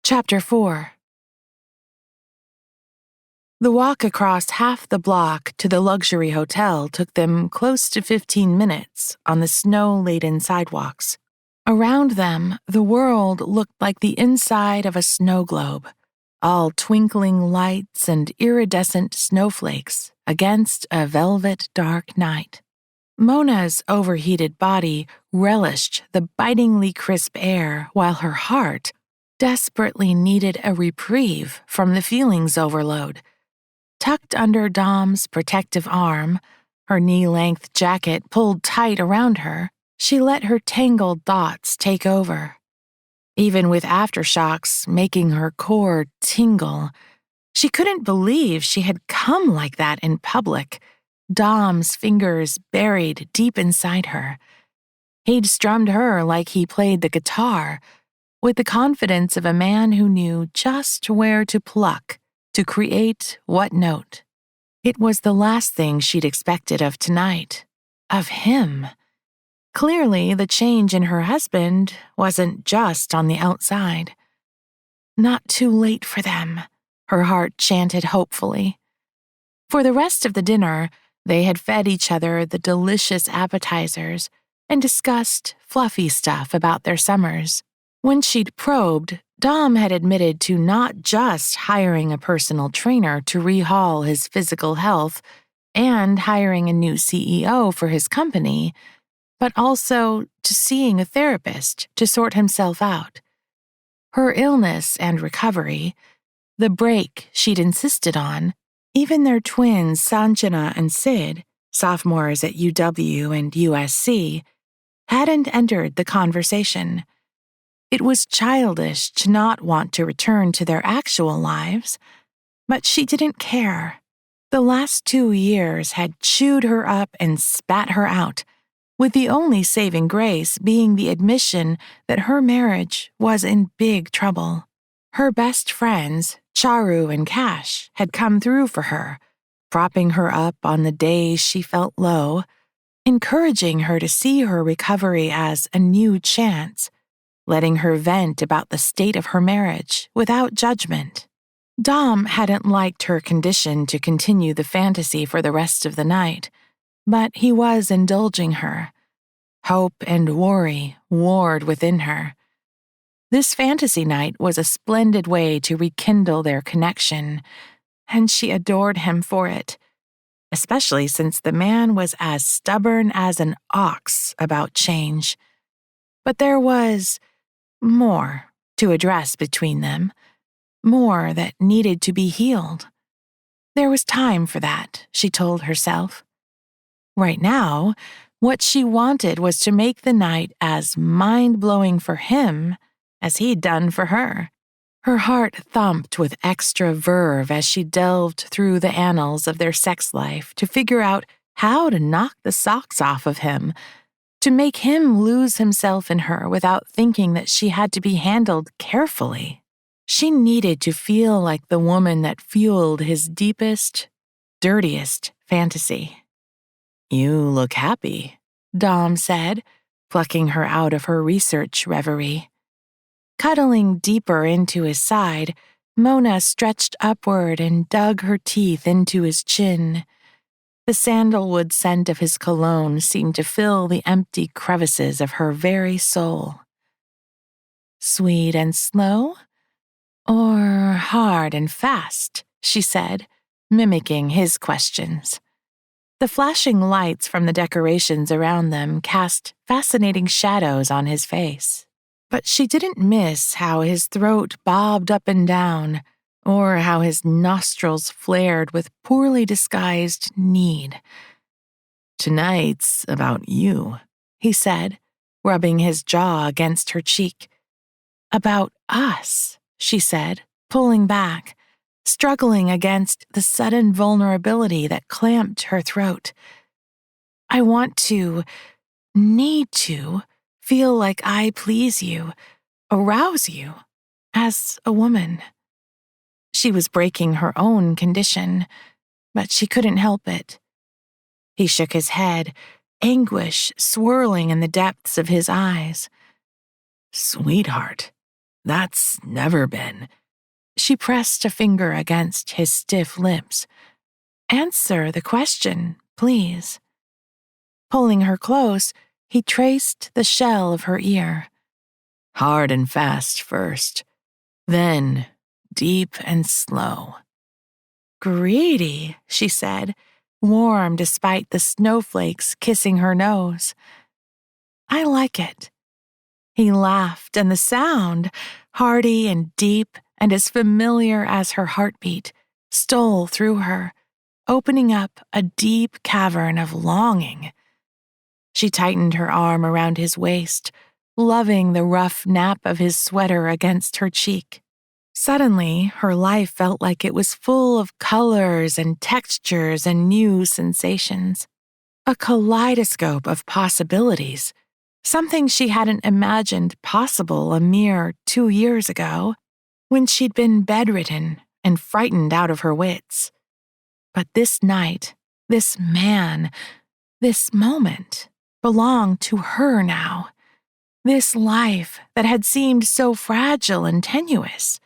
Chapter 4. The walk across half the block to the luxury hotel took them close to 15 minutes on the snow-laden sidewalks. Around them, the world looked like the inside of a snow globe, all twinkling lights and iridescent snowflakes against a velvet dark night. Mona's overheated body relished the bitingly crisp air while her heart desperately needed a reprieve from the feelings overload. Tucked under Dom's protective arm, her knee-length jacket pulled tight around her, she let her tangled thoughts take over. Even with aftershocks making her core tingle, she couldn't believe she had come like that in public, Dom's fingers buried deep inside her. He'd strummed her like he played the guitar, with the confidence of a man who knew just where to pluck to create what note. It was the last thing she'd expected of tonight, of him. Clearly, the change in her husband wasn't just on the outside. Not too late for them, her heart chanted hopefully. For the rest of the dinner, they had fed each other the delicious appetizers and discussed fluffy stuff about their summers. When she'd probed, Dom had admitted to not just hiring a personal trainer to rehaul his physical health and hiring a new CEO for his company, but also to seeing a therapist to sort himself out. Her illness and recovery, the break she'd insisted on, even their twins Sanjana and Sid, sophomores at UW and USC, hadn't entered the conversation. It was childish to not want to return to their actual lives, but she didn't care. The last 2 years had chewed her up and spat her out, with the only saving grace being the admission that her marriage was in big trouble. Her best friends, Charu and Cash, had come through for her, propping her up on the days she felt low, encouraging her to see her recovery as a new chance, letting her vent about the state of her marriage without judgment. Dom hadn't liked her condition to continue the fantasy for the rest of the night, but he was indulging her. Hope and worry warred within her. This fantasy night was a splendid way to rekindle their connection, and she adored him for it, especially since the man was as stubborn as an ox about change. But there was more to address between them, more that needed to be healed. There was time for that, she told herself. Right now, what she wanted was to make the night as mind-blowing for him as he'd done for her. Her heart thumped with extra verve as she delved through the annals of their sex life to figure out how to knock the socks off of him, to make him lose himself in her without thinking that she had to be handled carefully. She needed to feel like the woman that fueled his deepest, dirtiest fantasy. "You look happy," Dom said, plucking her out of her research reverie. Cuddling deeper into his side, Mona stretched upward and dug her teeth into his chin. The sandalwood scent of his cologne seemed to fill the empty crevices of her very soul. "Sweet and slow? Or hard and fast?" she said, mimicking his questions. The flashing lights from the decorations around them cast fascinating shadows on his face. But she didn't miss how his throat bobbed up and down, or how his nostrils flared with poorly disguised need. "Tonight's about you," he said, rubbing his jaw against her cheek. "About us," she said, pulling back, struggling against the sudden vulnerability that clamped her throat. "I want to, need to, feel like I please you, arouse you, as a woman." She was breaking her own condition, but she couldn't help it. He shook his head, anguish swirling in the depths of his eyes. "Sweetheart, that's never been." She pressed a finger against his stiff lips. "Answer the question, please." Pulling her close, he traced the shell of her ear. "Hard and fast first, then deep and slow." "Greedy," she said, warm despite the snowflakes kissing her nose. I like it. He laughed, and the sound, hearty and deep and as familiar as her heartbeat, stole through her, opening up a deep cavern of longing. She tightened her arm around his waist, loving the rough nap of his sweater against her cheek. Suddenly, her life felt like it was full of colors and textures and new sensations. A kaleidoscope of possibilities, something she hadn't imagined possible a mere 2 years ago, when she'd been bedridden and frightened out of her wits. But this night, this man, this moment belonged to her now. This life that had seemed so fragile and tenuous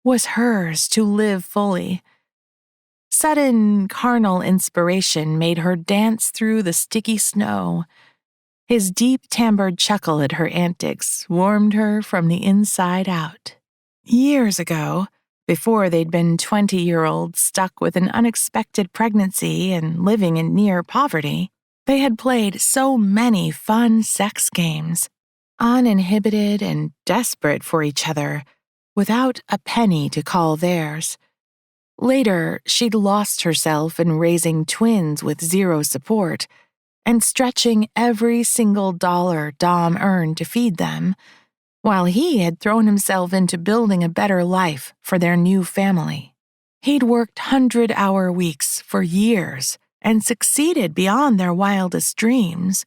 was hers to live fully. Sudden carnal inspiration made her dance through the sticky snow. His deep timbred chuckle at her antics warmed her from the inside out. Years ago, before they'd been 20-year-olds stuck with an unexpected pregnancy and living in near poverty, they had played so many fun sex games, uninhibited and desperate for each other, without a penny to call theirs. Later, she'd lost herself in raising twins with zero support and stretching every single dollar Dom earned to feed them, while he had thrown himself into building a better life for their new family. He'd worked 100-hour weeks for years and succeeded beyond their wildest dreams,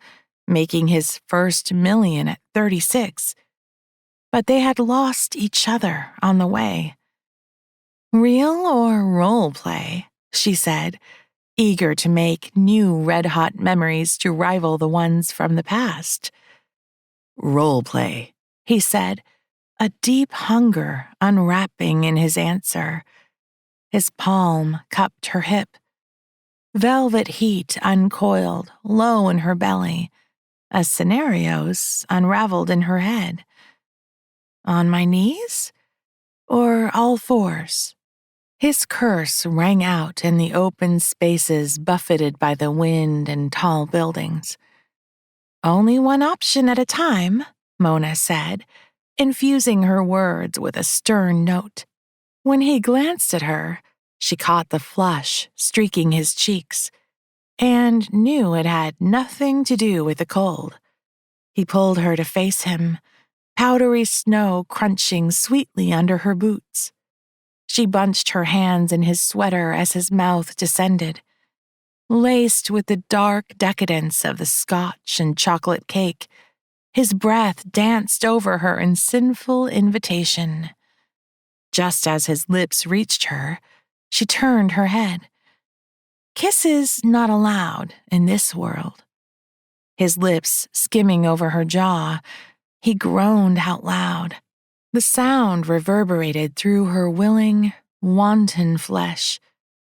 making his first million at 36. But they had lost each other on the way. "Real or role play?" she said, eager to make new red-hot memories to rival the ones from the past. "Role play," he said, a deep hunger unwrapping in his answer. His palm cupped her hip. Velvet heat uncoiled low in her belly, as scenarios unraveled in her head. "On my knees? Or all fours?" His curse rang out in the open spaces buffeted by the wind and tall buildings. "Only one option at a time," Mona said, infusing her words with a stern note. When he glanced at her, she caught the flush streaking his cheeks and knew it had nothing to do with the cold. He pulled her to face him, powdery snow crunching sweetly under her boots. She bunched her hands in his sweater as his mouth descended. Laced with the dark decadence of the scotch and chocolate cake, his breath danced over her in sinful invitation. Just as his lips reached her, she turned her head. Kisses not allowed in this world. His lips skimming over her jaw, he groaned out loud. The sound reverberated through her willing, wanton flesh,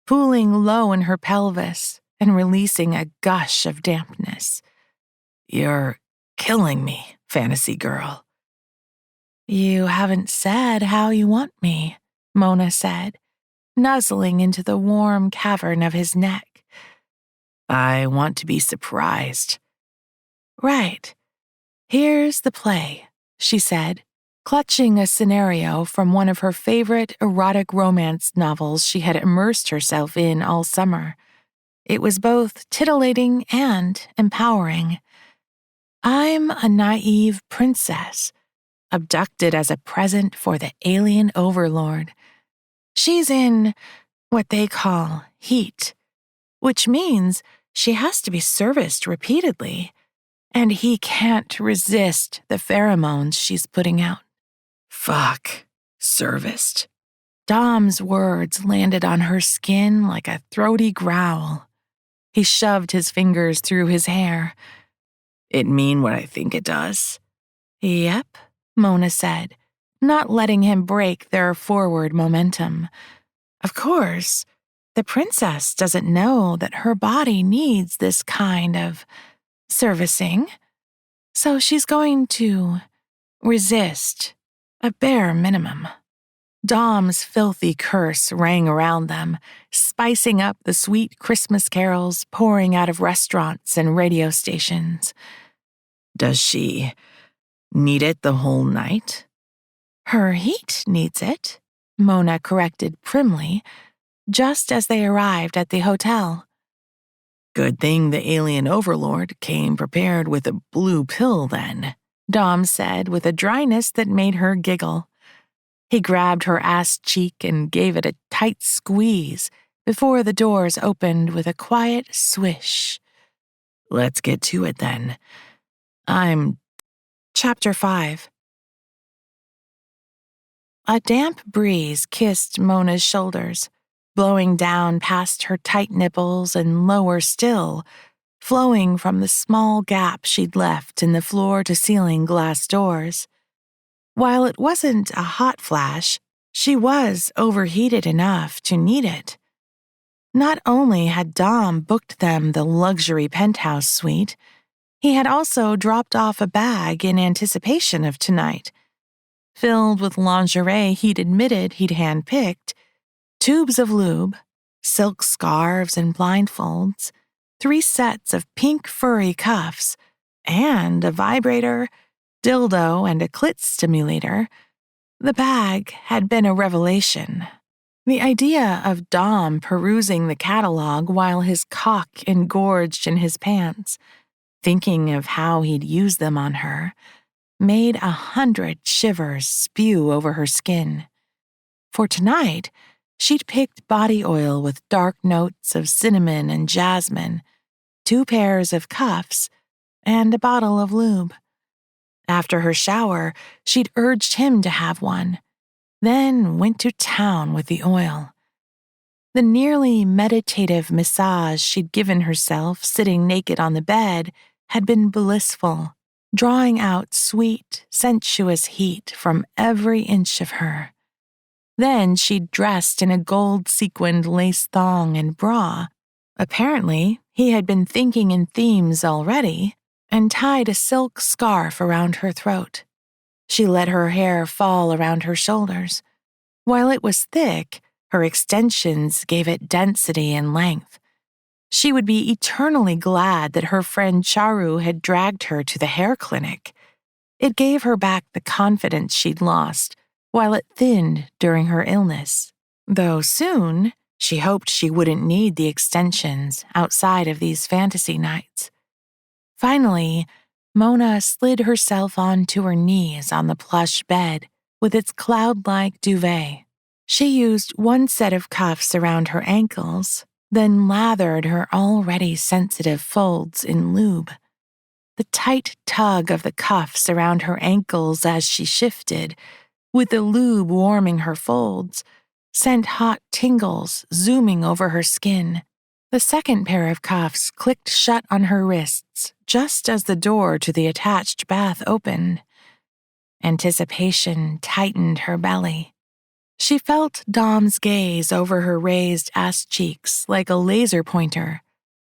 pooling low in her pelvis and releasing a gush of dampness. "You're killing me, fantasy girl." "You haven't said how you want me," Mona said, nuzzling into the warm cavern of his neck. "I want to be surprised." "Right. Here's the play," she said, clutching a scenario from one of her favorite erotic romance novels she had immersed herself in all summer. It was both titillating and empowering. "I'm a naive princess, abducted as a present for the alien overlord. She's in what they call heat, which means she has to be serviced repeatedly, and he can't resist the pheromones she's putting out." "Fuck, serviced." Dom's words landed on her skin like a throaty growl. He shoved his fingers through his hair. "It mean what I think it does?" "Yep," Mona said, not letting him break their forward momentum. "Of course, the princess doesn't know that her body needs this kind of servicing, so she's going to resist a bare minimum." Dom's filthy curse rang around them, spicing up the sweet Christmas carols pouring out of restaurants and radio stations. Does she need it the whole night? Her heat needs it, Mona corrected primly, just as they arrived at the hotel. Good thing the alien overlord came prepared with a blue pill then, Dom said with a dryness that made her giggle. He grabbed her ass cheek and gave it a tight squeeze before the doors opened with a quiet swish. Let's get to it then. Chapter 5. A damp breeze kissed Mona's shoulders, blowing down past her tight nipples and lower still, flowing from the small gap she'd left in the floor-to-ceiling glass doors. While it wasn't a hot flash, she was overheated enough to need it. Not only had Dom booked them the luxury penthouse suite, he had also dropped off a bag in anticipation of tonight, filled with lingerie he'd admitted he'd handpicked, tubes of lube, silk scarves and blindfolds, 3 sets of pink furry cuffs, and a vibrator, dildo, and a clit stimulator. The bag had been a revelation. The idea of Dom perusing the catalog while his cock engorged in his pants, thinking of how he'd use them on her, made 100 shivers spew over her skin. For tonight, she'd picked body oil with dark notes of cinnamon and jasmine, 2 pairs of cuffs, and a bottle of lube. After her shower, she'd urged him to have one, then went to town with the oil. The nearly meditative massage she'd given herself sitting naked on the bed had been blissful, drawing out sweet, sensuous heat from every inch of her. Then she'd dressed in a gold-sequined lace thong and bra. Apparently, he had been thinking in themes already, and tied a silk scarf around her throat. She let her hair fall around her shoulders. While it was thick, her extensions gave it density and length. She would be eternally glad that her friend Charu had dragged her to the hair clinic. It gave her back the confidence she'd lost, while it thinned during her illness. Though soon, she hoped she wouldn't need the extensions outside of these fantasy nights. Finally, Mona slid herself onto her knees on the plush bed with its cloud-like duvet. She used 1 set of cuffs around her ankles, then lathered her already sensitive folds in lube. The tight tug of the cuffs around her ankles as she shifted, with the lube warming her folds, sent hot tingles zooming over her skin. The second pair of cuffs clicked shut on her wrists just as the door to the attached bath opened. Anticipation tightened her belly. She felt Dom's gaze over her raised ass cheeks like a laser pointer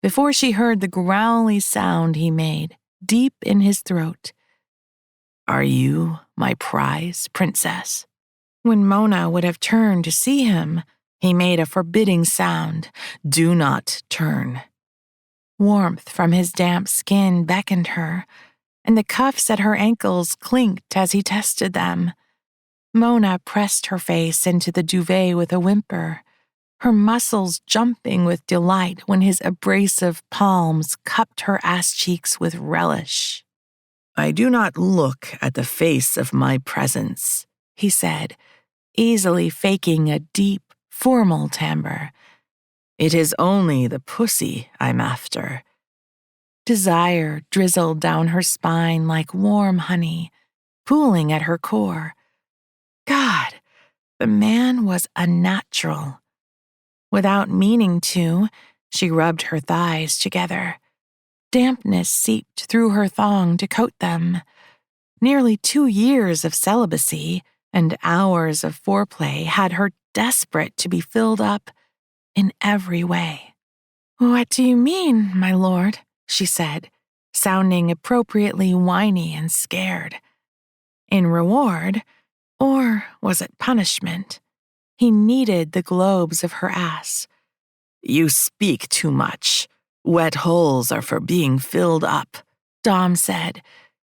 before she heard the growly sound he made deep in his throat. Are you my prize, princess? When Mona would have turned to see him, he made a forbidding sound. Do not turn. Warmth from his damp skin beckoned her, and the cuffs at her ankles clinked as he tested them. Mona pressed her face into the duvet with a whimper, her muscles jumping with delight when his abrasive palms cupped her ass cheeks with relish. I do not look at the face of my presence, he said, easily faking a deep, formal timbre. It is only the pussy I'm after. Desire drizzled down her spine like warm honey, pooling at her core. God, the man was unnatural. Without meaning to, she rubbed her thighs together. Dampness seeped through her thong to coat them. Nearly 2 years of celibacy and hours of foreplay had her desperate to be filled up in every way. What do you mean, my lord? She said, sounding appropriately whiny and scared. In reward, Or was it punishment? He needed the globes of her ass. "You speak too much. Wet holes are for being filled up," Dom said,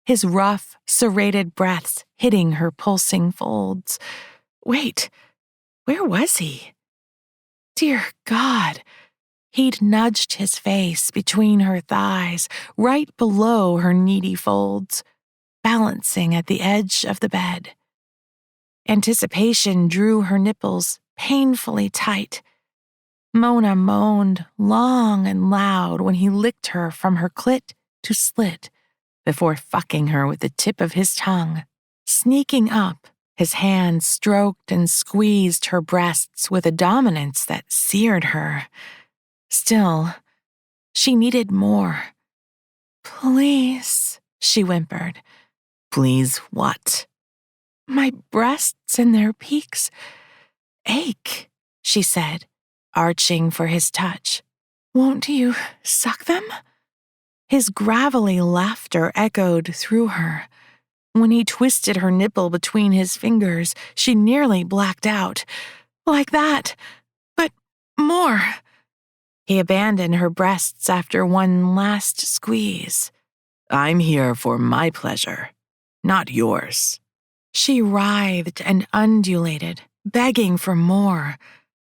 his rough, serrated breaths hitting her pulsing folds. Wait, where was he? Dear God. He'd nudged his face between her thighs, right below her needy folds, balancing at the edge of the bed. Anticipation drew her nipples painfully tight. Mona moaned long and loud when he licked her from her clit to slit before fucking her with the tip of his tongue. Sneaking up, his hand stroked and squeezed her breasts with a dominance that seared her. Still, she needed more. "Please," she whimpered. "Please what?" "My breasts and their peaks ache," she said, arching for his touch. "Won't you suck them?" His gravelly laughter echoed through her. When he twisted her nipple between his fingers, she nearly blacked out. "Like that, but more." He abandoned her breasts after one last squeeze. "I'm here for my pleasure, not yours." She writhed and undulated, begging for more,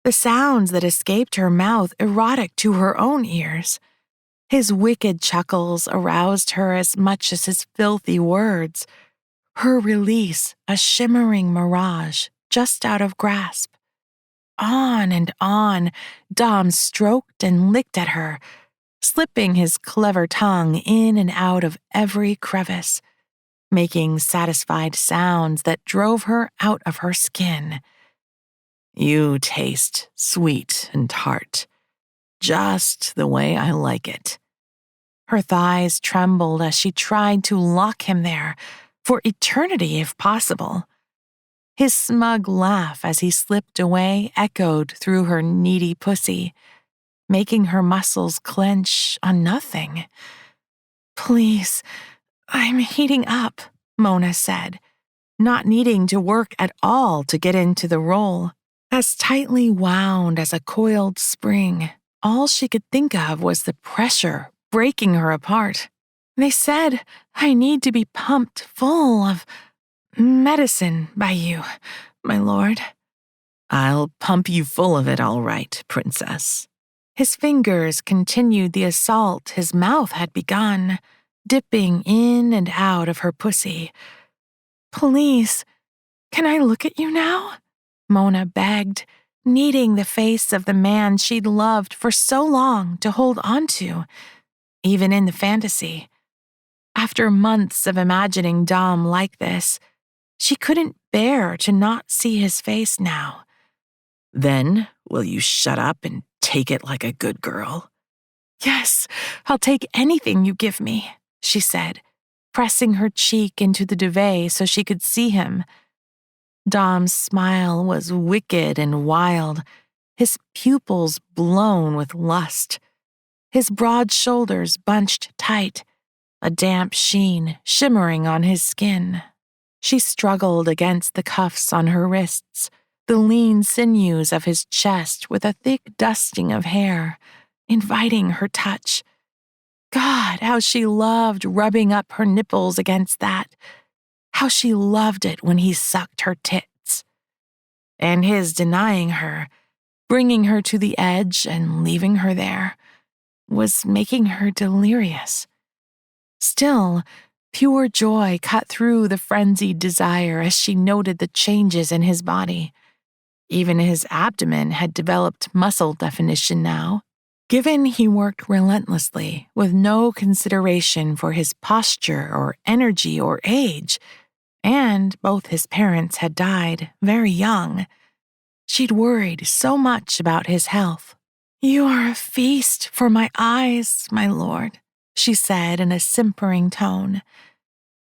the sounds that escaped her mouth erotic to her own ears. His wicked chuckles aroused her as much as his filthy words, her release a shimmering mirage just out of grasp. On and on, Dom stroked and licked at her, slipping his clever tongue in and out of every crevice, making satisfied sounds that drove her out of her skin. "You taste sweet and tart, just the way I like it." Her thighs trembled as she tried to lock him there, for eternity if possible. His smug laugh as he slipped away echoed through her needy pussy, making her muscles clench on nothing. "Please, I'm heating up," Mona said, not needing to work at all to get into the role. As tightly wound as a coiled spring, all she could think of was the pressure breaking her apart. "They said I need to be pumped full of medicine by you, my lord." "I'll pump you full of it, all right, princess." His fingers continued the assault his mouth had begun, dipping in and out of her pussy. "Please, can I look at you now?" Mona begged, needing the face of the man she'd loved for so long to hold on to, even in the fantasy. After months of imagining Dom like this, she couldn't bear to not see his face now. "Then, will you shut up and take it like a good girl?" "Yes, I'll take anything you give me," she said, pressing her cheek into the duvet so she could see him. Dom's smile was wicked and wild, his pupils blown with lust. His broad shoulders bunched tight, a damp sheen shimmering on his skin. She struggled against the cuffs on her wrists, the lean sinews of his chest with a thick dusting of hair, inviting her touch. God, how she loved rubbing up her nipples against that. How she loved it when he sucked her tits. And his denying her, bringing her to the edge and leaving her there, was making her delirious. Still, pure joy cut through the frenzied desire as she noted the changes in his body. Even his abdomen had developed muscle definition now. Given he worked relentlessly with no consideration for his posture or energy or age, and both his parents had died very young, she'd worried so much about his health. "You are a feast for my eyes, my lord," she said in a simpering tone.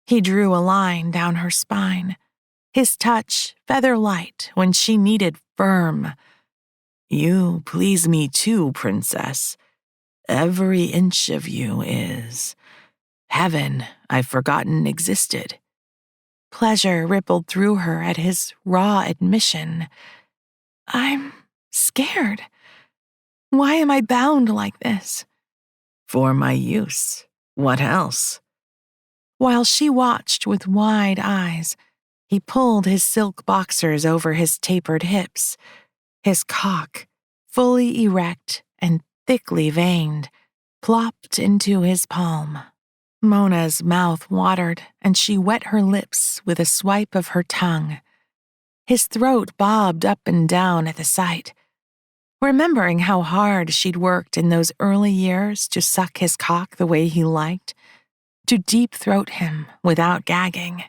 He drew a line down her spine, his touch feather-light when she needed firm. "You please me too, princess. Every inch of you is heaven I've forgotten existed. Pleasure rippled through her at his raw admission. I'm scared. Why am I bound like this? For my use. What else? While she watched with wide eyes, he pulled his silk boxers over his tapered hips. His cock, fully erect and thickly veined, plopped into his palm. Mona's mouth watered, and she wet her lips with a swipe of her tongue. His throat bobbed up and down at the sight. Remembering how hard she'd worked in those early years to suck his cock the way he liked, to deep-throat him without gagging.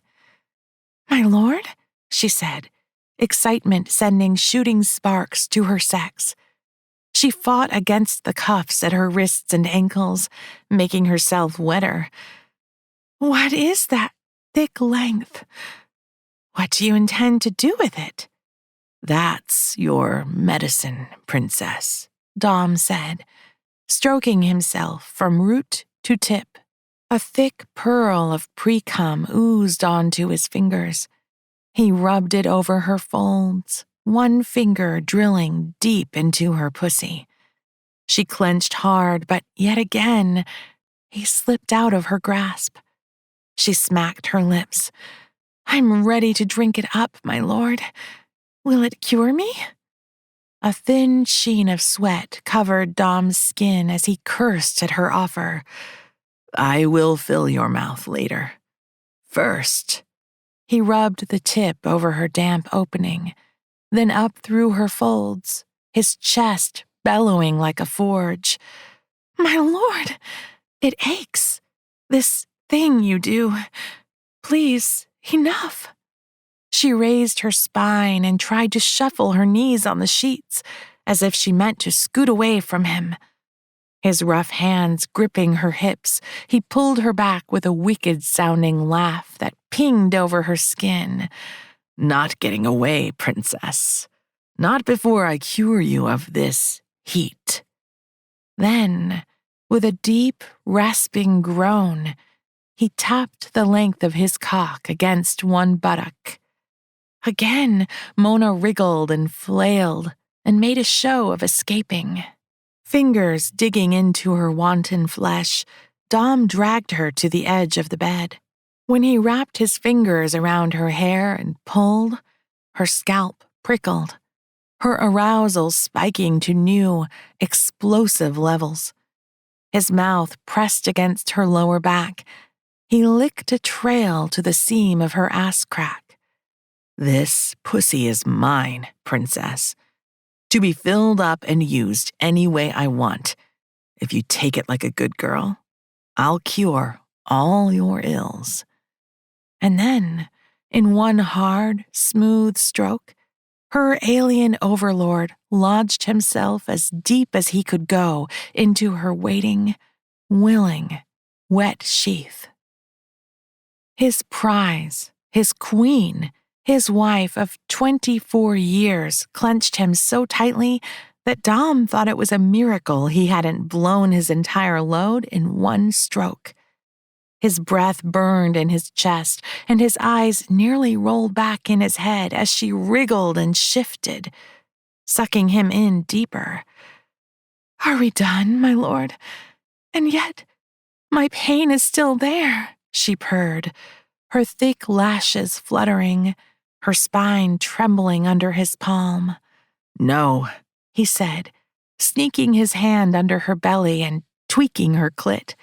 "My lord," she said, excitement sending shooting sparks to her sex. She fought against the cuffs at her wrists and ankles, making herself wetter. "What is that thick length? What do you intend to do with it?" "That's your medicine, princess," Dom said, stroking himself from root to tip. A thick pearl of pre-cum oozed onto his fingers. He rubbed it over her folds, one finger drilling deep into her pussy. She clenched hard, but yet again, he slipped out of her grasp. She smacked her lips. "I'm ready to drink it up, my lord. Will it cure me?" A thin sheen of sweat covered Dom's skin as he cursed at her offer. "I will fill your mouth later. First," he rubbed the tip over her damp opening, then up through her folds, his chest bellowing like a forge. "My lord, it aches. This thing you do. Please, enough." She raised her spine and tried to shuffle her knees on the sheets, as if she meant to scoot away from him. His rough hands gripping her hips, he pulled her back with a wicked-sounding laugh that pinged over her skin. "Not getting away, princess. Not before I cure you of this heat." Then, with a deep, rasping groan, he tapped the length of his cock against one buttock. Again, Mona wriggled and flailed and made a show of escaping. Fingers digging into her wanton flesh, Dom dragged her to the edge of the bed. When he wrapped his fingers around her hair and pulled, her scalp prickled, her arousal spiking to new, explosive levels. His mouth pressed against her lower back. He licked a trail to the seam of her ass crack. "This pussy is mine, princess. To be filled up and used any way I want. If you take it like a good girl, I'll cure all your ills." And then, in one hard, smooth stroke, her alien overlord lodged himself as deep as he could go into her waiting, willing, wet sheath. His prize, his queen, his wife of 24 years clenched him so tightly that Dom thought it was a miracle he hadn't blown his entire load in one stroke. His breath burned in his chest, and his eyes nearly rolled back in his head as she wriggled and shifted, sucking him in deeper. "Are we done, my lord? And yet, my pain is still there," she purred, her thick lashes fluttering, her spine trembling under his palm. "No," he said, sneaking his hand under her belly and tweaking her clit.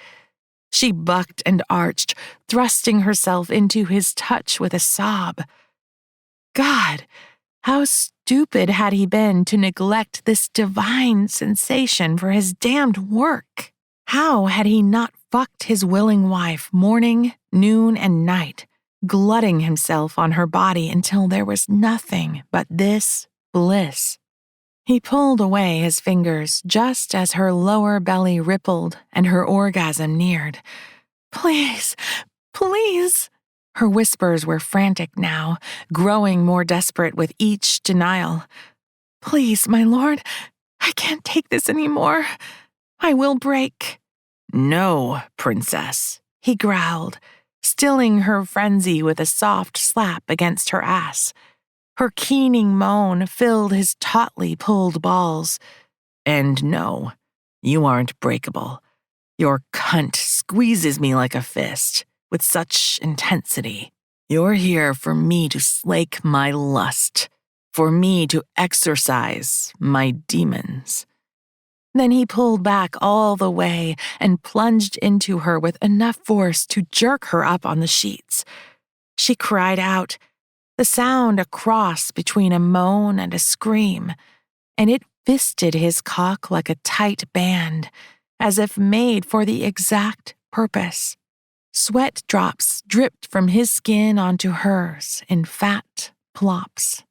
She bucked and arched, thrusting herself into his touch with a sob. God, how stupid had he been to neglect this divine sensation for his damned work? How had he not fucked his willing wife morning, noon, and night, glutting himself on her body until there was nothing but this bliss? He pulled away his fingers just as her lower belly rippled and her orgasm neared. "Please, please." Her whispers were frantic now, growing more desperate with each denial. "Please, my lord, I can't take this anymore. I will break." "No, princess," he growled, stilling her frenzy with a soft slap against her ass. Her keening moan filled his tautly pulled balls. And no, you aren't breakable. Your cunt squeezes me like a fist with such intensity. You're here for me to slake my lust, for me to exorcise my demons. Then he pulled back all the way and plunged into her with enough force to jerk her up on the sheets. She cried out, the sound a cross between a moan and a scream, and it fisted his cock like a tight band, as if made for the exact purpose. Sweat drops dripped from his skin onto hers in fat plops.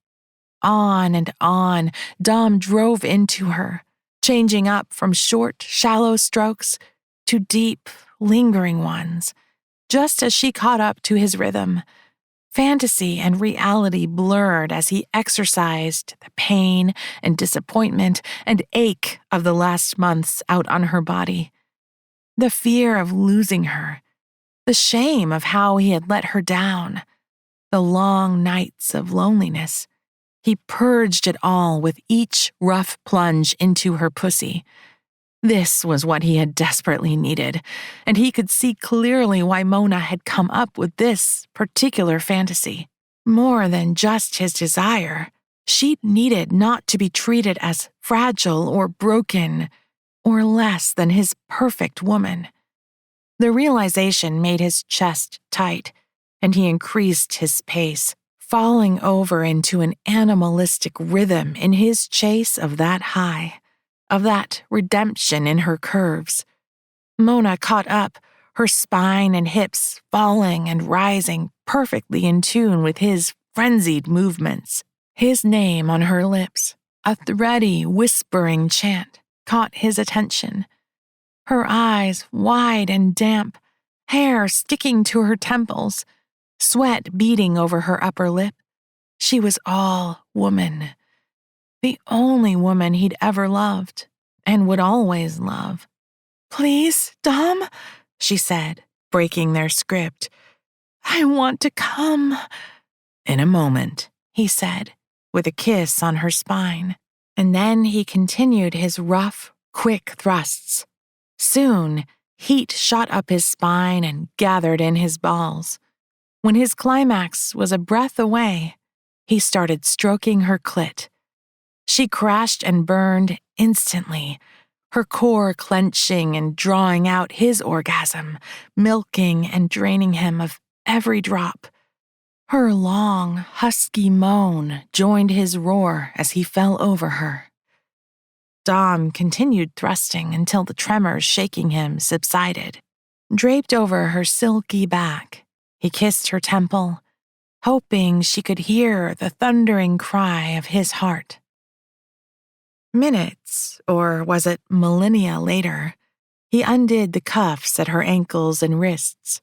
On and on, Dom drove into her, changing up from short, shallow strokes to deep, lingering ones, just as she caught up to his rhythm. Fantasy and reality blurred as he exorcised the pain and disappointment and ache of the last months out on her body. The fear of losing her, the shame of how he had let her down, the long nights of loneliness. He purged it all with each rough plunge into her pussy. This was what he had desperately needed, and he could see clearly why Mona had come up with this particular fantasy. More than just his desire, she needed not to be treated as fragile or broken, or less than his perfect woman. The realization made his chest tight, and he increased his pace, falling over into an animalistic rhythm in his chase of that high, of that redemption in her curves. Mona caught up, her spine and hips falling and rising perfectly in tune with his frenzied movements. His name on her lips, a thready, whispering chant, caught his attention. Her eyes wide and damp, hair sticking to her temples, sweat beading over her upper lip. She was all woman. The only woman he'd ever loved, and would always love. "Please, Dom," she said, breaking their script. "I want to come." "In a moment," he said, with a kiss on her spine. And then he continued his rough, quick thrusts. Soon, heat shot up his spine and gathered in his balls. When his climax was a breath away, he started stroking her clit. She crashed and burned instantly, her core clenching and drawing out his orgasm, milking and draining him of every drop. Her long, husky moan joined his roar as he fell over her. Dom continued thrusting until the tremors shaking him subsided. Draped over her silky back, he kissed her temple, hoping she could hear the thundering cry of his heart. Minutes, or was it millennia later, he undid the cuffs at her ankles and wrists.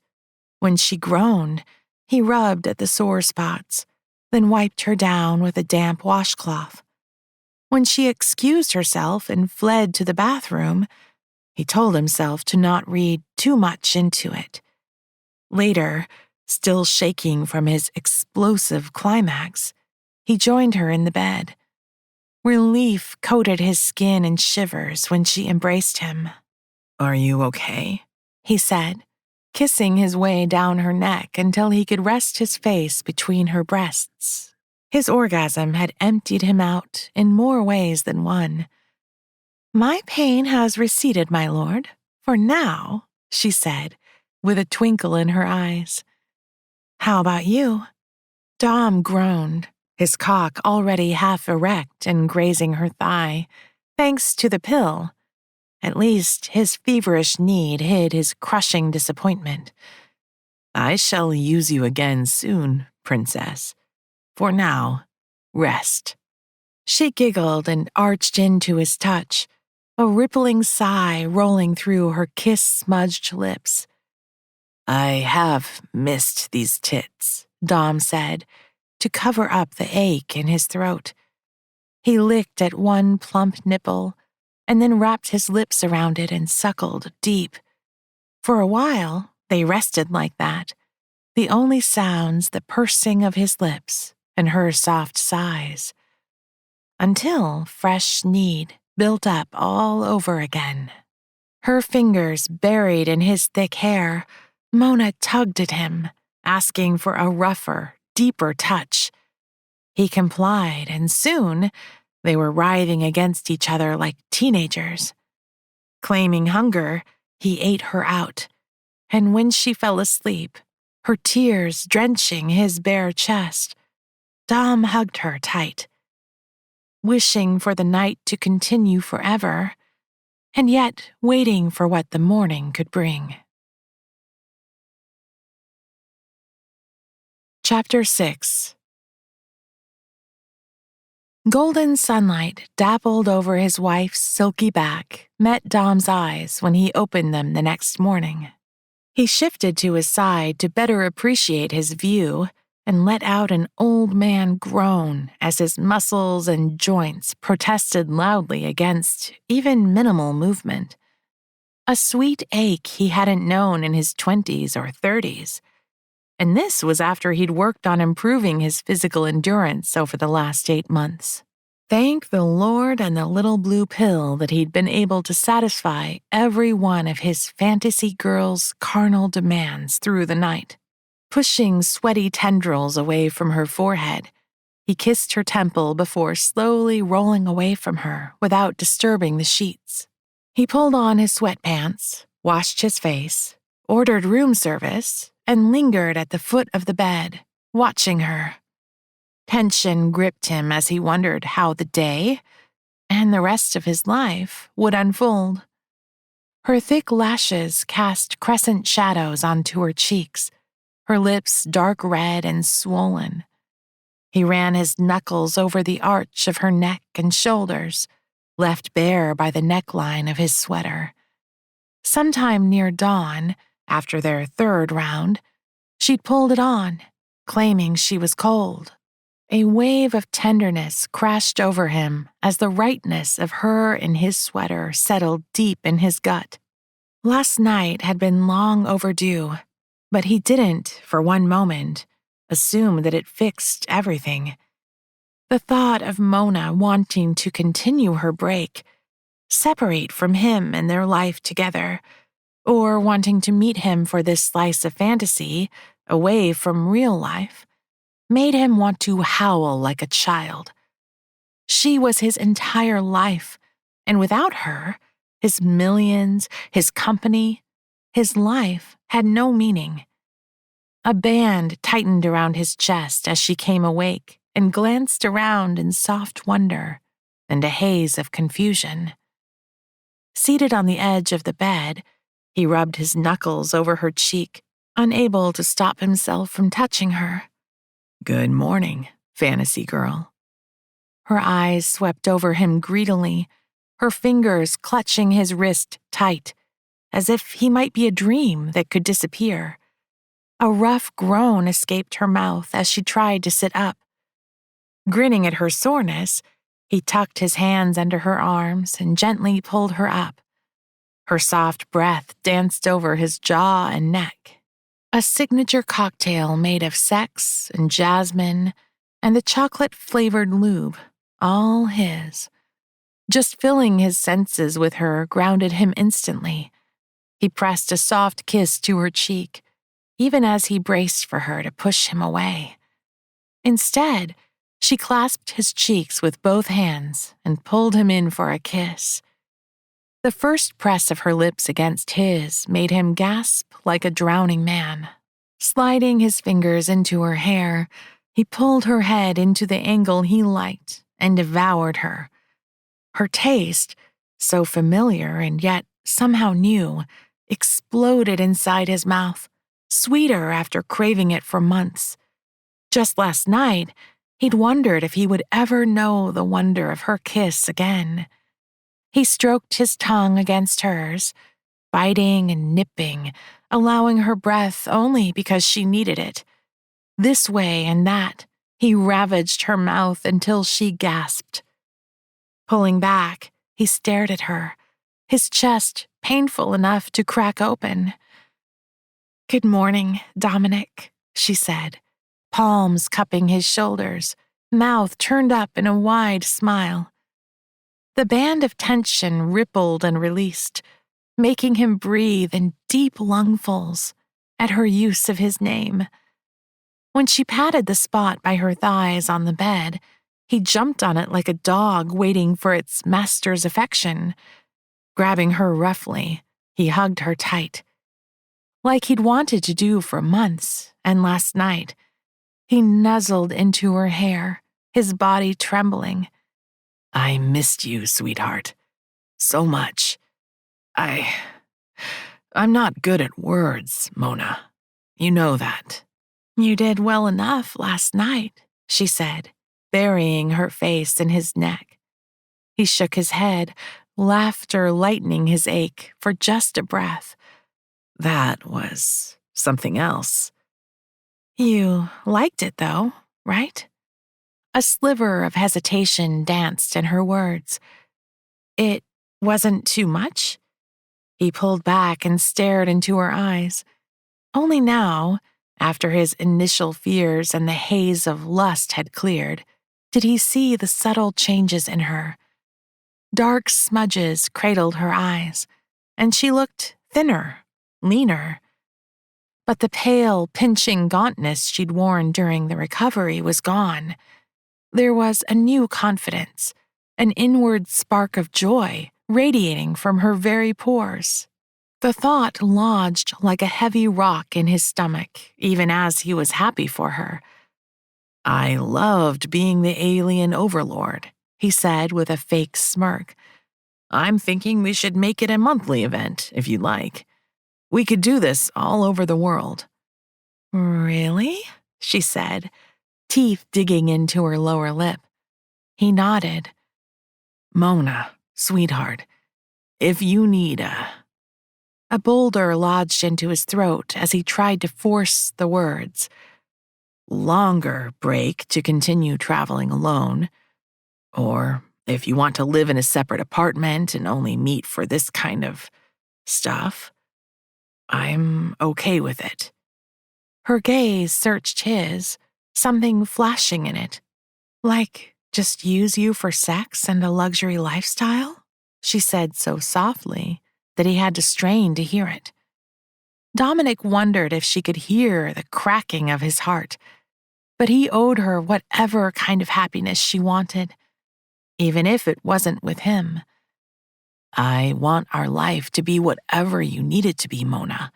When she groaned, he rubbed at the sore spots, then wiped her down with a damp washcloth. When she excused herself and fled to the bathroom, he told himself to not read too much into it. Later, still shaking from his explosive climax, he joined her in the bed. Relief coated his skin in shivers when she embraced him. "Are you okay?" he said, kissing his way down her neck until he could rest his face between her breasts. His orgasm had emptied him out in more ways than one. "My pain has receded, my lord, for now," she said, with a twinkle in her eyes. "How about you?" Dom groaned, his cock already half erect and grazing her thigh, thanks to the pill. At least his feverish need hid his crushing disappointment. "I shall use you again soon, princess. For now, rest." She giggled and arched into his touch, a rippling sigh rolling through her kiss-smudged lips. "I have missed these tits," Dom said, to cover up the ache in his throat. He licked at one plump nipple and then wrapped his lips around it and suckled deep. For a while, they rested like that, the only sounds the pursing of his lips and her soft sighs, until fresh need built up all over again. Her fingers buried in his thick hair, Mona tugged at him, asking for a rougher, deeper touch. He complied, and soon they were writhing against each other like teenagers. Claiming hunger, he ate her out, and when she fell asleep, her tears drenching his bare chest, Dom hugged her tight, wishing for the night to continue forever, and yet waiting for what the morning could bring. Chapter 6. Golden sunlight dappled over his wife's silky back, met Dom's eyes when he opened them the next morning. He shifted to his side to better appreciate his view and let out an old man groan as his muscles and joints protested loudly against even minimal movement. A sweet ache he hadn't known in his 20s or 30s. And this was after he'd worked on improving his physical endurance over the last 8 months. Thank the Lord and the little blue pill that he'd been able to satisfy every one of his fantasy girl's carnal demands through the night. Pushing sweaty tendrils away from her forehead, he kissed her temple before slowly rolling away from her without disturbing the sheets. He pulled on his sweatpants, washed his face, ordered room service, and lingered at the foot of the bed, watching her. Tension gripped him as he wondered how the day, and the rest of his life, would unfold. Her thick lashes cast crescent shadows onto her cheeks, her lips dark red and swollen. He ran his knuckles over the arch of her neck and shoulders, left bare by the neckline of his sweater. Sometime near dawn, after their third round, she'd pulled it on, claiming she was cold. A wave of tenderness crashed over him as the rightness of her in his sweater settled deep in his gut. Last night had been long overdue, but he didn't, for one moment, assume that it fixed everything. The thought of Mona wanting to continue her break, separate from him and their life together, or wanting to meet him for this slice of fantasy away from real life, made him want to howl like a child. She was his entire life, and without her, his millions, his company, his life had no meaning. A band tightened around his chest as she came awake and glanced around in soft wonder and a haze of confusion. Seated on the edge of the bed, he rubbed his knuckles over her cheek, unable to stop himself from touching her. "Good morning, fantasy girl." Her eyes swept over him greedily, her fingers clutching his wrist tight, as if he might be a dream that could disappear. A rough groan escaped her mouth as she tried to sit up. Grinning at her soreness, he tucked his hands under her arms and gently pulled her up. Her soft breath danced over his jaw and neck. A signature cocktail made of sex and jasmine and the chocolate-flavored lube, all his. Just filling his senses with her grounded him instantly. He pressed a soft kiss to her cheek, even as he braced for her to push him away. Instead, she clasped his cheeks with both hands and pulled him in for a kiss. The first press of her lips against his made him gasp like a drowning man. Sliding his fingers into her hair, he pulled her head into the angle he liked and devoured her. Her taste, so familiar and yet somehow new, exploded inside his mouth, sweeter after craving it for months. Just last night, he'd wondered if he would ever know the wonder of her kiss again. He stroked his tongue against hers, biting and nipping, allowing her breath only because she needed it. This way and that, he ravaged her mouth until she gasped. Pulling back, he stared at her, his chest painful enough to crack open. "Good morning, Dominic," she said, palms cupping his shoulders, mouth turned up in a wide smile. The band of tension rippled and released, making him breathe in deep lungfuls at her use of his name. When she patted the spot by her thighs on the bed, he jumped on it like a dog waiting for its master's affection. Grabbing her roughly, he hugged her tight. Like he'd wanted to do for months, and last night, he nuzzled into her hair, his body trembling. I missed you, sweetheart. So much. I'm not good at words, Mona. You know that. You did well enough last night, she said, burying her face in his neck. He shook his head, laughter lightening his ache for just a breath. That was something else. You liked it, though, right? A sliver of hesitation danced in her words. It wasn't too much? He pulled back and stared into her eyes. Only now, after his initial fears and the haze of lust had cleared, did he see the subtle changes in her. Dark smudges cradled her eyes, and she looked thinner, leaner. But the pale, pinching gauntness she'd worn during the recovery was gone. There was a new confidence, an inward spark of joy radiating from her very pores. The thought lodged like a heavy rock in his stomach, even as he was happy for her. I loved being the alien overlord, he said with a fake smirk. I'm thinking we should make it a monthly event, if you'd like. We could do this all over the world. Really? She said, teeth digging into her lower lip. He nodded. Mona, sweetheart, if you need a boulder lodged into his throat as he tried to force the words. Longer break to continue traveling alone. Or if you want to live in a separate apartment and only meet for this kind of stuff, I'm okay with it. Her gaze searched his, something flashing in it. Like, just use you for sex and a luxury lifestyle? She said so softly that he had to strain to hear it. Dominic wondered if she could hear the cracking of his heart, but he owed her whatever kind of happiness she wanted, even if it wasn't with him. I want our life to be whatever you need it to be, Mona,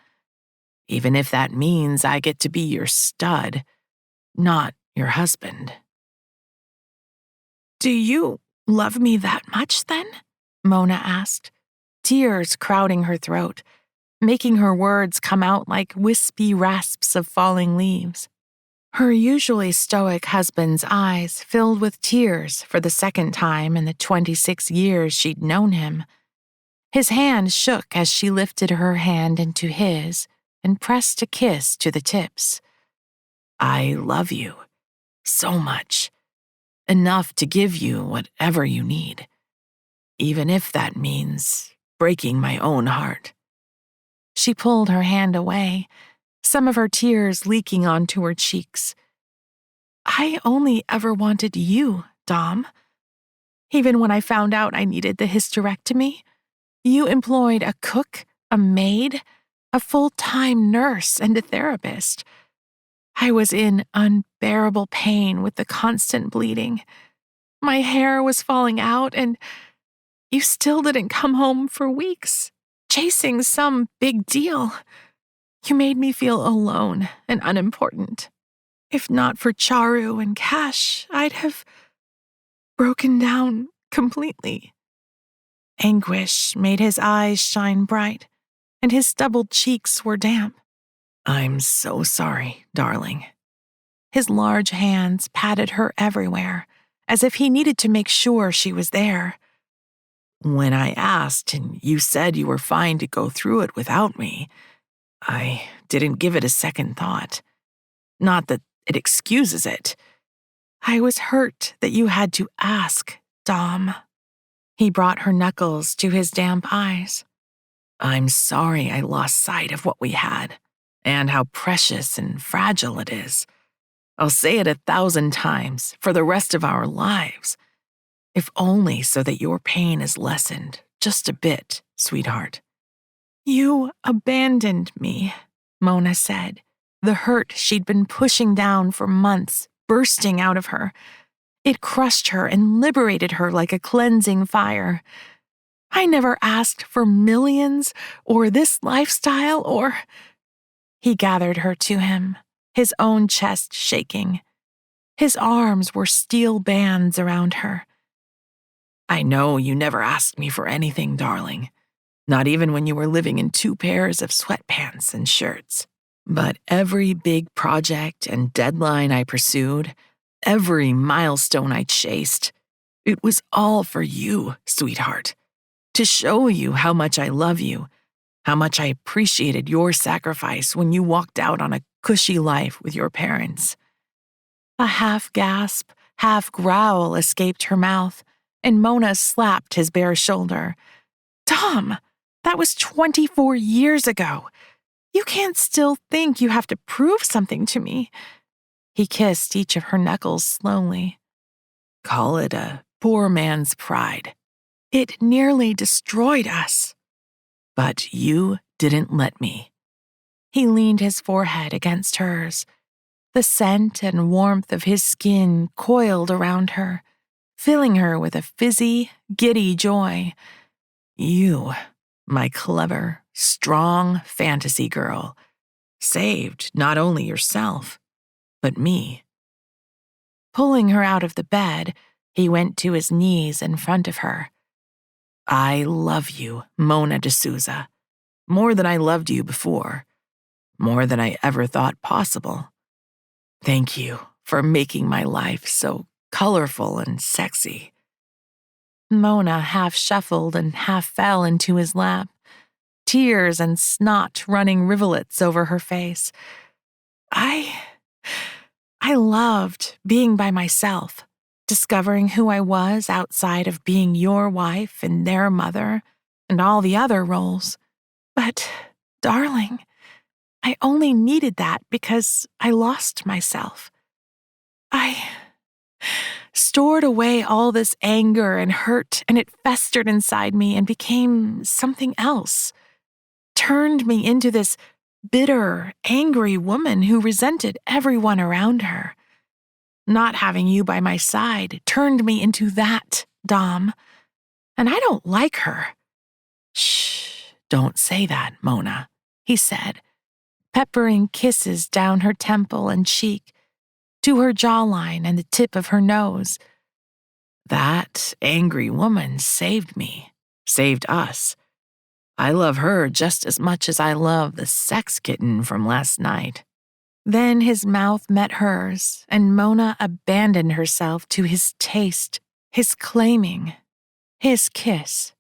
even if that means I get to be your stud, not your husband. Do you love me that much, then? Mona asked, tears crowding her throat, making her words come out like wispy rasps of falling leaves. Her usually stoic husband's eyes filled with tears for the second time in the 26 years she'd known him. His hand shook as she lifted her hand into his and pressed a kiss to the tips. I love you so much, enough to give you whatever you need, even if that means breaking my own heart. She pulled her hand away, some of her tears leaking onto her cheeks. I only ever wanted you, Dom. Even when I found out I needed the hysterectomy, you employed a cook, a maid, a full-time nurse, and a therapist. I was in unbearable pain with the constant bleeding. My hair was falling out, and you still didn't come home for weeks, chasing some big deal. You made me feel alone and unimportant. If not for Charu and Cash, I'd have broken down completely. Anguish made his eyes shine bright, and his stubbled cheeks were damp. I'm so sorry, darling. His large hands patted her everywhere, as if he needed to make sure she was there. When I asked and you said you were fine to go through it without me, I didn't give it a second thought. Not that it excuses it. I was hurt that you had to ask, Dom. He brought her knuckles to his damp eyes. I'm sorry I lost sight of what we had. and how precious and fragile it is. I'll say it 1,000 times for the rest of our lives, if only so that your pain is lessened just a bit, sweetheart. You abandoned me, Mona said, the hurt she'd been pushing down for months bursting out of her. It crushed her and liberated her like a cleansing fire. I never asked for millions or this lifestyle or... He gathered her to him, his own chest shaking. His arms were steel bands around her. I know you never asked me for anything, darling. Not even when you were living in 2 pairs of sweatpants and shirts. But every big project and deadline I pursued, every milestone I chased, it was all for you, sweetheart. To show you how much I love you, how much I appreciated your sacrifice when you walked out on a cushy life with your parents. A half gasp, half growl escaped her mouth, and Mona slapped his bare shoulder. Tom, that was 24 years ago. You can't still think you have to prove something to me. He kissed each of her knuckles slowly. Call it a poor man's pride. It nearly destroyed us. But you didn't let me. He leaned his forehead against hers. The scent and warmth of his skin coiled around her, filling her with a fizzy, giddy joy. You, my clever, strong fantasy girl, saved not only yourself, but me. Pulling her out of the bed, he went to his knees in front of her. I love you, Mona D'Souza, more than I loved you before, more than I ever thought possible. Thank you for making my life so colorful and sexy. Mona half shuffled and half fell into his lap, tears and snot running rivulets over her face. I loved being by myself, discovering who I was outside of being your wife and their mother and all the other roles. But, darling, I only needed that because I lost myself. I stored away all this anger and hurt, and it festered inside me and became something else. Turned me into this bitter, angry woman who resented everyone around her. Not having you by my side turned me into that, Dom. And I don't like her. Shh, don't say that, Mona, he said, peppering kisses down her temple and cheek, to her jawline and the tip of her nose. That angry woman saved me, saved us. I love her just as much as I love the sex kitten from last night. Then his mouth met hers, and Mona abandoned herself to his taste, his claiming, his kiss.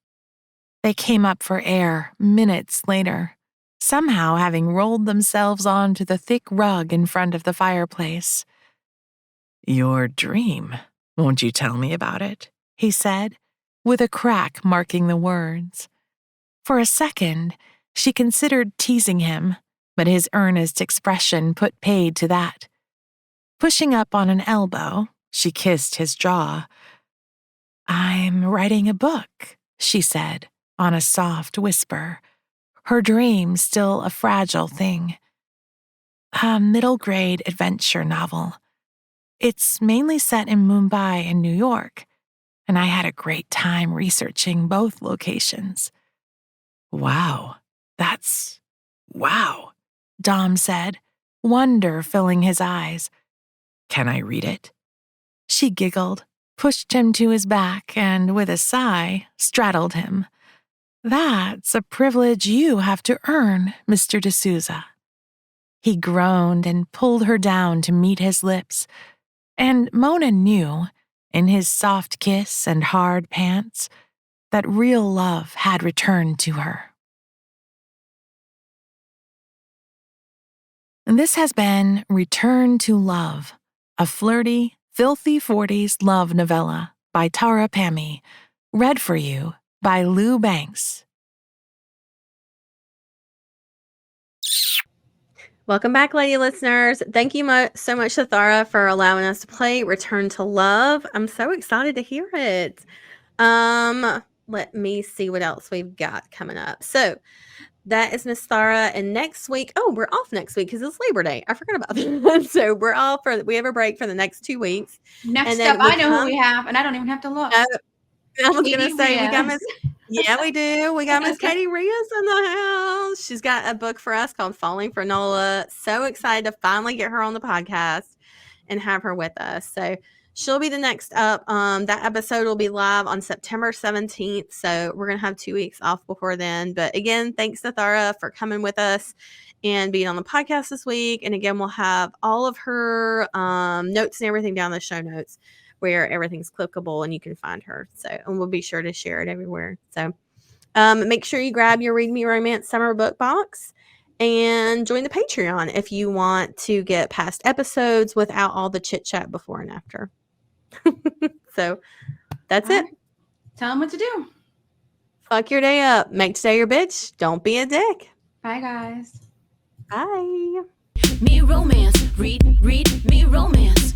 They came up for air minutes later, somehow having rolled themselves onto the thick rug in front of the fireplace. Your dream, won't you tell me about it? He said, with a crack marking the words. For a second, she considered teasing him, but his earnest expression put paid to that. Pushing up on an elbow, she kissed his jaw. I'm writing a book, she said, on a soft whisper, her dream still a fragile thing. A middle-grade adventure novel. It's mainly set in Mumbai and New York, and I had a great time researching both locations. Wow, wow, Dom said, wonder filling his eyes. Can I read it? She giggled, pushed him to his back, and with a sigh, straddled him. That's a privilege you have to earn, Mr. D'Souza. He groaned and pulled her down to meet his lips, and Mona knew, in his soft kiss and hard pants, that real love had returned to her. This has been Return to Love, a flirty, filthy 40s love novella by Tara Pammi, read for you by Lou Banks. Welcome back, lady listeners. Thank you so much, Sathara, for allowing us to play Return to Love. I'm so excited to hear it. Let me see what else we've got coming up. So that is Miss Thara, and next week, we're off next week because it's Labor Day. I forgot about that. So we're off we have a break for the next 2 weeks. Next up, I know who we have, and I don't even have to look. I was going to say, we got Miss... Yeah, we do. We got Miss Katie Rios in the house. She's got a book for us called Falling for Nola. So excited to finally get her on the podcast and have her with us. So she'll be the next up. That episode will be live on September 17th. So we're going to have 2 weeks off before then. But again, thanks to Thara for coming with us and being on the podcast this week. And again, we'll have all of her notes and everything down in the show notes, where everything's clickable and you can find her. So, and we'll be sure to share it everywhere. So, make sure you grab your Read Me Romance summer book box and join the Patreon if you want to get past episodes without all the chit chat before and after. So, that's it. Tell them what to do. Fuck your day up. Make today your bitch. Don't be a dick. Bye, guys. Bye. Me romance, read me romance.